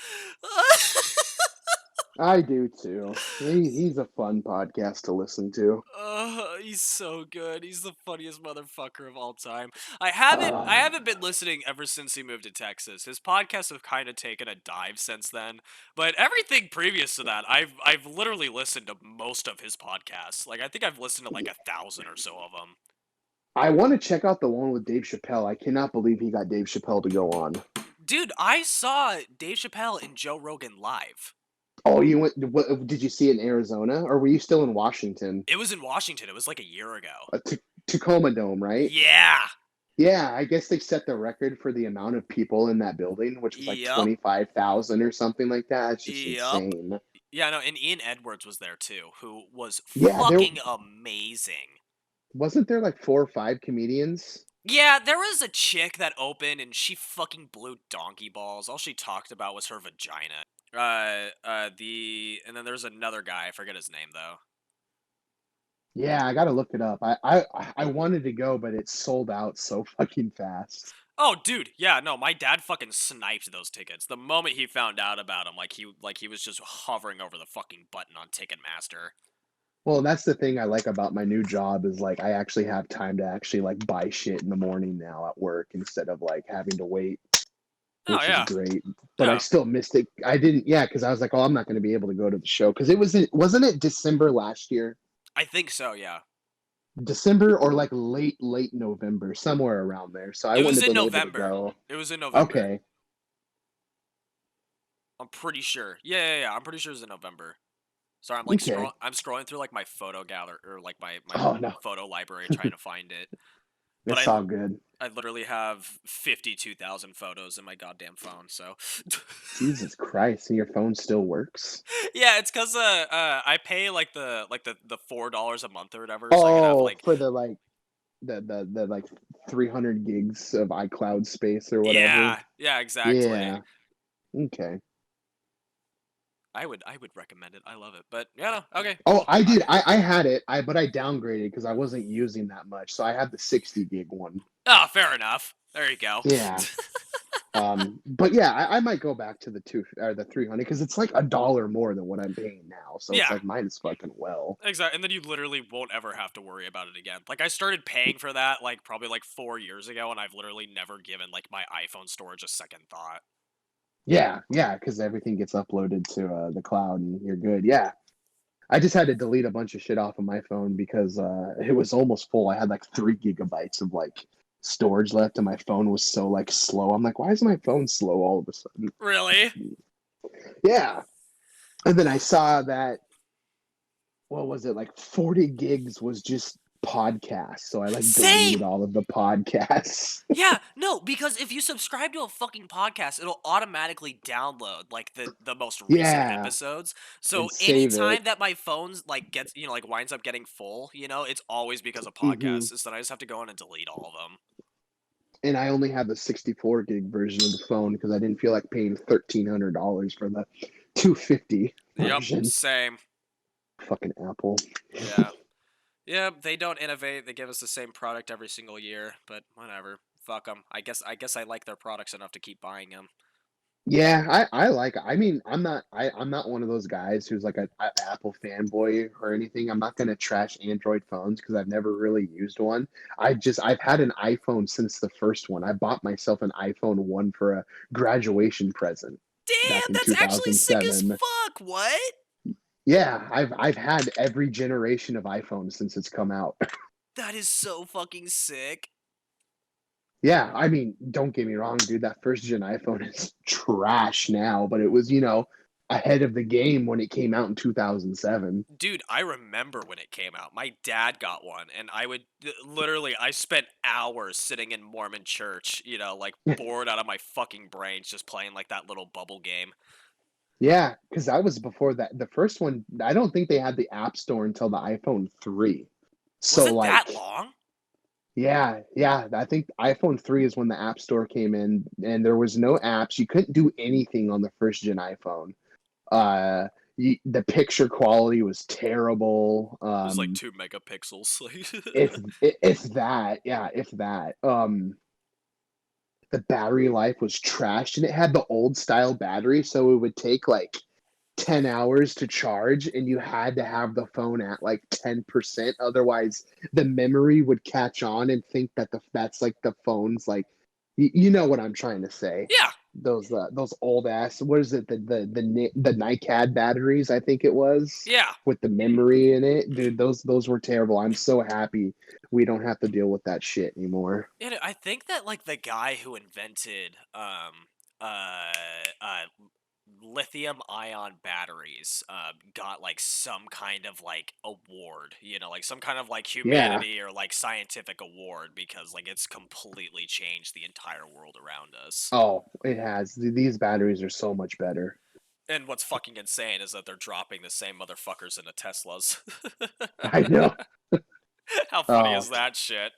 I do too. He's a fun podcast to listen to. He's so good. He's the funniest motherfucker of all time. I haven't been listening ever since he moved to Texas. His podcasts have kind of taken a dive since then, but everything previous to that, I've literally listened to most of his podcasts. Like I think I've listened to like 1,000 or so of them. I want to check out the one with Dave Chappelle. I cannot believe he got Dave Chappelle to go on. Dude, I saw Dave Chappelle and Joe Rogan live. Oh, you went? What, did you see it in Arizona, or were you still in Washington? It was in Washington. It was like a year ago. Tacoma Dome, right? Yeah. Yeah, I guess they set the record for the amount of people in that building, which was like Yup. 25,000 or something like that. It's just Yup. insane. Yeah, no, and Ian Edwards was there too, who was Yeah, there fucking amazing. wasn't there like 4 or 5 comedians. Yeah, there was a chick that opened and she fucking blew donkey balls. All she talked about was her vagina. And then there's another guy. I forget his name though. Yeah, I gotta look it up. I wanted to go, but it sold out so fucking fast. Oh, dude, yeah, no, my dad fucking sniped those tickets the moment he found out about them. Like he was just hovering over the fucking button on Ticketmaster. Well, that's the thing I like about my new job is like I actually have time to actually like buy shit in the morning now at work instead of like having to wait, Oh which is yeah, great. But I yeah, still missed it. I didn't, yeah, because I was like, oh, I'm not going to be able to go to the show because wasn't it December last year? I think so. Yeah, December or like late November, somewhere around there. So I it wouldn't was have in been able to November. go. It was in November. Okay. I'm pretty sure. Yeah. I'm pretty sure it was in November. Sorry, Okay. I'm scrolling through like my photo gather or like my Oh no, photo library trying to find it. But it's all good. I literally have 52,000 photos in my goddamn phone. So Jesus Christ, and your phone still works? yeah, it's cuz I pay like the $4 a month or whatever so I can have Oh, like for the like the like 300 gigs of iCloud space or whatever. yeah, exactly. Yeah. Okay. I would recommend it. I love it. But yeah, no. Okay, Oh, cool. I did. I had it. But I downgraded because I wasn't using that much. So I had the 60 gig one. Fair enough. There you go. Yeah. But yeah, I might go back to the two or the 300 because it's like $1 more than what I'm paying now. So it's Yeah. like might as fucking well. Exactly, and then you literally won't ever have to worry about it again. Like I started paying for that like probably like 4 years ago, and I've literally never given like my iPhone storage a second thought. Yeah, because everything gets uploaded to the cloud and you're good. Yeah. I just had to delete a bunch of shit off of my phone because it was almost full. I had like 3 gigabytes of like storage left, and my phone was so like slow. I'm like, why is my phone slow all of a sudden? Really? Yeah. And then I saw that, what was it, like 40 gigs was just podcasts. So I like deleted Same. all of the podcasts. Yeah, no, because if you subscribe to a fucking podcast, it'll automatically download like the most recent Yeah. episodes. So And save it. anytime that my phone's like gets like winds up getting full, it's always because of Hmm. podcasts. So then I just have to go in and delete all of them. And I only have the 64 gig version of the phone because I didn't feel like paying $1,300 for the 250 Yep, version. same. Fucking Apple. Yeah. Yeah, they don't innovate. They give us the same product every single year, but whatever. Fuck them. I guess I like their products enough to keep buying them. Yeah, I like I mean, I'm not one of those guys who's like a Apple fanboy or anything. I'm not gonna trash Android phones because I've never really used one. I've had an iPhone since the first one. I bought myself an iPhone 1 for a graduation present back Damn, in that's actually sick as 2007. fuck. What? Yeah, I've had every generation of iPhone since it's come out. That is so fucking sick. Yeah, I mean, don't get me wrong, dude. That first gen iPhone is trash now, but it was, ahead of the game when it came out in 2007. Dude, I remember when it came out. My dad got one, and I would literally, I spent hours sitting in Mormon church, like bored out of my fucking brains just playing like that little bubble game. Yeah, because that was before that. The first one, I don't think they had the App Store until the iPhone 3. Was So, it that like, long? yeah, I think iPhone 3 is when the App Store came in, and there was no apps. You couldn't do anything on the first gen iPhone. Uh, the picture quality was terrible. It was like 2 megapixels. If that, yeah, if that. The battery life was trashed, and it had the old style battery, so it would take like 10 hours to charge, and you had to have the phone at like 10%. Otherwise, the memory would catch on and think that that's like the phone's like, you know what I'm trying to say. Yeah, Those old ass, what is it, the NiCad batteries, I think it was, yeah. with the memory in it, dude. Those were terrible. I'm so happy we don't have to deal with that shit anymore. And I think that like the guy who invented uh uh lithium ion batteries got like some kind of like award, like some kind of like Yeah. humanity or like scientific award because like it's completely changed the entire world around us. Oh, it has. These batteries are so much better. And what's fucking insane is that they're dropping the same motherfuckers into Teslas. I know. How funny Oh, is that shit?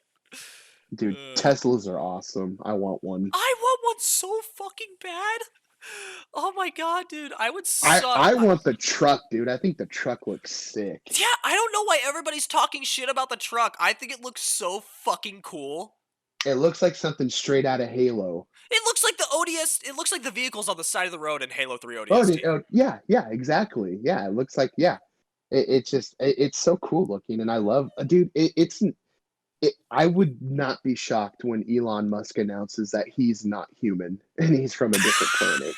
dude, Uh, Teslas are awesome. I want one. I want one so fucking bad. Oh my god, dude. I would I suck. I want the truck, dude. I think the truck looks sick. Yeah, I don't know why everybody's talking shit about the truck. I think it looks so fucking cool. It looks like something straight out of Halo. It looks like the ODS. It looks like the vehicles on the side of the road in Halo 3 Oh, ODST. yeah, yeah, exactly. Yeah, it looks like, yeah. It's so cool looking, and I love, dude. I would not be shocked when Elon Musk announces that he's not human and he's from a different planet.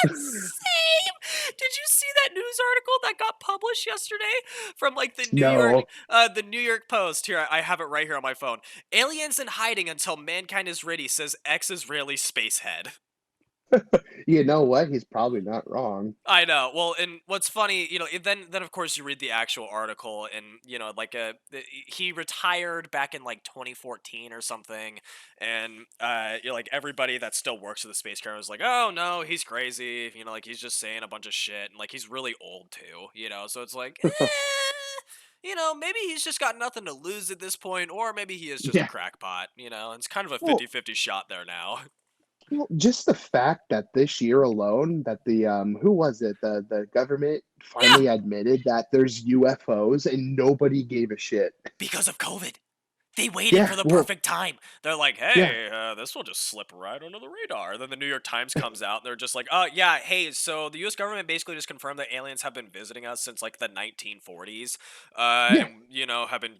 Same. Did you see that news article that got published yesterday from like No, The New York Post? Here, I have it right here on my phone. Aliens in hiding until mankind is ready, says ex-Israeli spacehead. you know what? He's probably not wrong. I know. Well, and what's funny, then of course you read the actual article, and like he retired back in like 2014 or something, and like everybody that still works at the space program was like, oh no, he's crazy, like he's just saying a bunch of shit, and like he's really old too, so it's like, maybe he's just got nothing to lose at this point, or maybe he is just a Yeah. crackpot, it's kind of a Well, 50-50 shot there now. well, just the fact that this year alone, that the who was it? The government Yeah, finally admitted that there's UFOs and nobody gave a shit. because of COVID. They waited Yeah, for the well, perfect time. They're like, yeah, hey, this will just slip right under the radar. Then the New York Times comes out and they're just like, yeah, hey, so the US government basically just confirmed that aliens have been visiting us since like the 1940s. yeah. And, have been,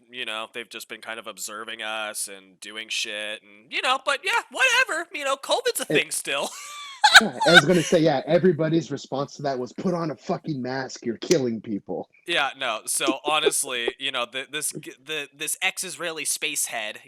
they've just been kind of observing us and doing shit. And, but yeah, whatever. COVID's a And, thing still. yeah, I was gonna say, yeah, everybody's response to that was put on a fucking mask. You're killing people. Yeah, no. So honestly, this ex-Israeli space head,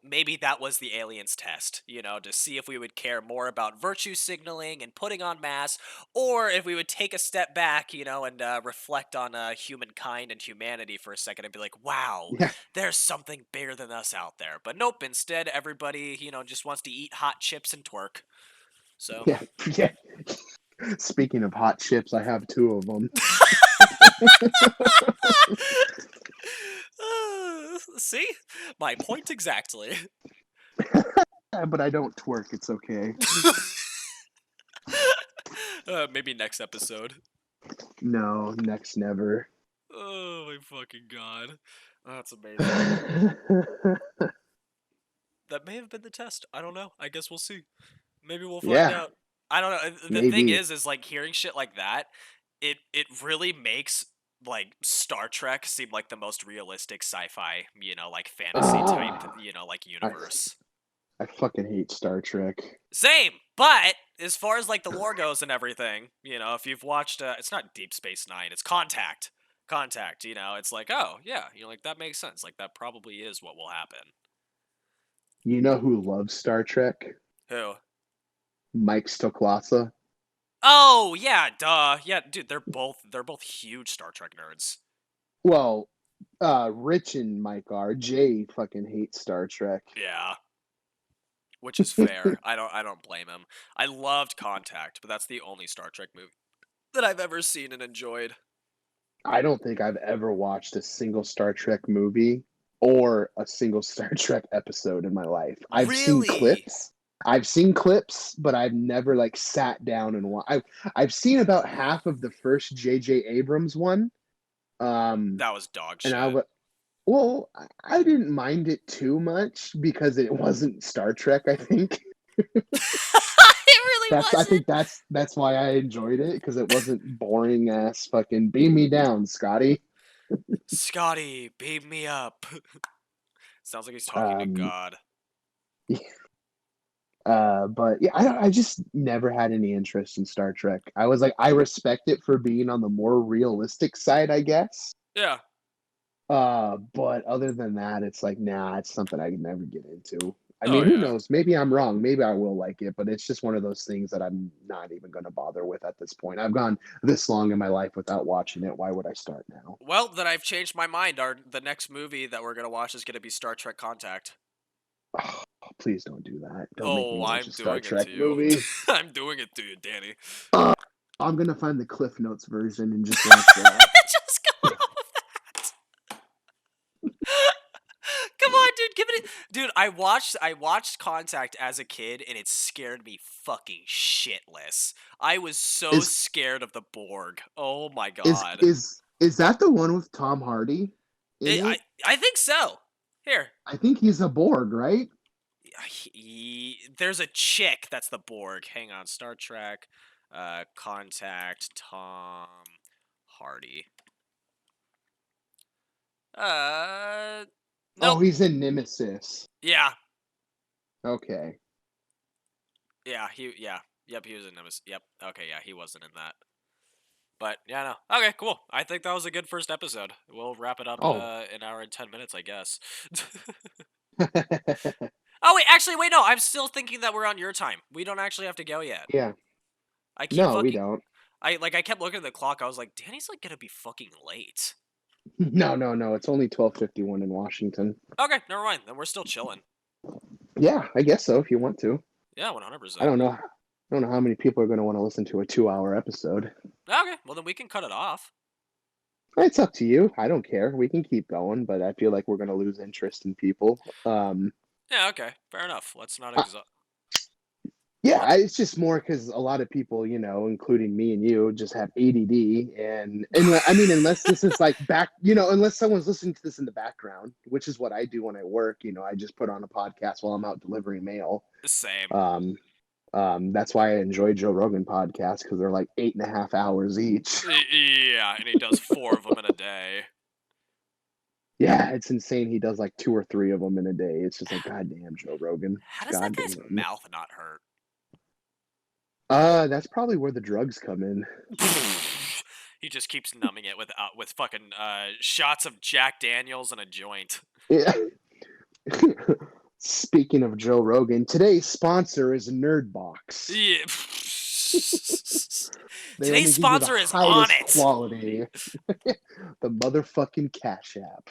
maybe that was the aliens test, to see if we would care more about virtue signaling and putting on masks, or if we would take a step back, and reflect on humankind and humanity for a second and be like, wow, Yeah, there's something bigger than us out there. But nope. Instead, everybody, just wants to eat hot chips and twerk. So. yeah, yeah. Speaking of hot chips, I have two of them. See? My point exactly. Yeah, but I don't twerk. It's okay. Maybe next episode. No, next never. Oh my fucking god. That's amazing. That may have been the test. I don't know. I guess we'll see. Maybe we'll find Yeah, out. I don't know. The thing maybe. is like hearing shit like that, it really makes like Star Trek seem like the most realistic sci-fi, like fantasy type, Ah, like I universe. I fucking hate Star Trek. Same, but as far as like the lore goes and everything, if you've watched, it's not Deep Space Nine, it's Contact. Contact, it's like, oh yeah, like that makes sense. Like that probably is what will happen. You know who loves Star Trek? Who? Mike Stoklasa. Oh yeah, duh. Yeah, dude, they're both huge Star Trek nerds. Well, Rich and Mike are. Jay fucking hates Star Trek. Yeah, which is fair. I don't blame him. I loved Contact, but that's the only Star Trek movie that I've ever seen and enjoyed. I don't think I've ever watched a single Star Trek movie or a single Star Trek episode in my life. I've seen Really? clips. I've seen clips, but I've never like sat down and watched. I've seen about half of the first J.J. Abrams one. That was dog And shit. well, I didn't mind it too much because it wasn't Star Trek, I think. It really I wasn't. think that's why I enjoyed it, because it wasn't boring ass fucking beam me down, Scotty. Scotty, beam me up. Sounds like he's talking to Um, God. but yeah, I just never had any interest in Star Trek. I was like, I respect it for being on the more realistic side, I guess. Yeah. But other than that, it's like, nah, it's something I could never get into. I Oh mean, who yeah. knows? Maybe I'm wrong. Maybe I will like it, but it's just one of those things that I'm not even going to bother with at this point. I've gone this long in my life without watching it. Why would I start now? Well, then I've changed my mind. The next movie that we're gonna watch is gonna be Star Trek Contact. Oh, please don't do that. Don't make me Oh, watch I'm a Star doing it to Trek you. movie. I'm doing it to you, Danny. I'm going to find the Cliff Notes version and just watch that. Just go on with that. Come on, dude, give it. Dude, I watched Contact as a kid, and it scared me fucking shitless. I was so Is scared of the Borg. Oh my is god. is is that the one with Tom Hardy in I I, it? I think so. Here, I think he's a Borg, right? there's a chick that's the Borg. Hang on, Star Trek, Contact, Tom Hardy. Uh, Oh, nope. he's in Nemesis. Yeah, Okay. yep, he was in Nemesis. Yep, okay, yeah, he wasn't in that. But yeah, no, okay, cool. I think that was a good first episode. We'll wrap it up in Oh. an hour and 10 minutes, I guess. Oh wait, actually, wait, no, I'm still thinking that we're on your time. We don't actually have to go yet. Yeah. I keep No, we fucking. don't. I kept looking at the clock. I was like, Danny's like gonna be fucking late. No. It's only 12:51 in Washington. Okay, never mind. Then we're still chilling. Yeah, I guess so if you want to. Yeah, I 100%. don't know. I don't know how many people are going to want to listen to a 2-hour episode. Okay, well then we can cut it off. It's up to you. I don't care. We can keep going, but I feel like we're going to lose interest in people. Yeah, okay, fair enough. Let's not I, exhaust. yeah, What? it's just more because a lot of people, including me and you, just have ADD, and I mean, unless this is like unless someone's listening to this in the background, which is what I do when I work. I just put on a podcast while I'm out delivering mail. Same. That's why I enjoy Joe Rogan podcasts, because they're like 8.5 hours each. Yeah, and he does 4 of them in a day. Yeah, it's insane. He does like 2 or 3 of them in a day. It's just like, goddamn, Joe Rogan. How does that guy's Goddamn. mouth not hurt? That's probably where the drugs come in. He just keeps numbing it with fucking shots of Jack Daniels and a joint. Yeah. Speaking of Joe Rogan, today's sponsor is Nerdbox. Yeah. They Today's only give you the sponsor is on highest it. quality. The motherfucking Cash App.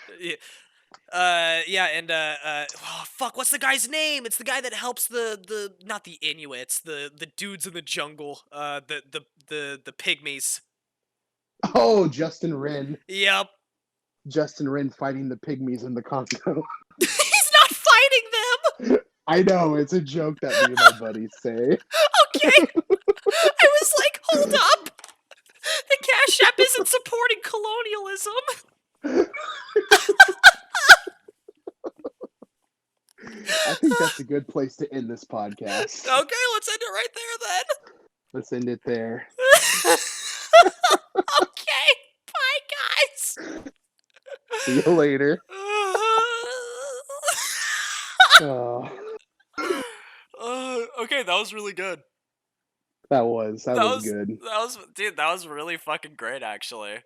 Yeah, and oh, fuck, what's the guy's name? It's the guy that helps the not the Inuits, the dudes in the jungle, the pygmies. Oh, Justin Wren. Yep. Justin Wren fighting the pygmies in the Congo. He's not fighting them. I know, it's a joke that me and my buddies say. Okay. I was like, hold up. The Cash App isn't supporting colonialism. I think that's a good place to end this podcast. Okay, let's end it right there then. Let's end it there. Okay, bye guys. See you later. Oh, Okay, that was really good. that was good. Dude, that was really fucking great, actually.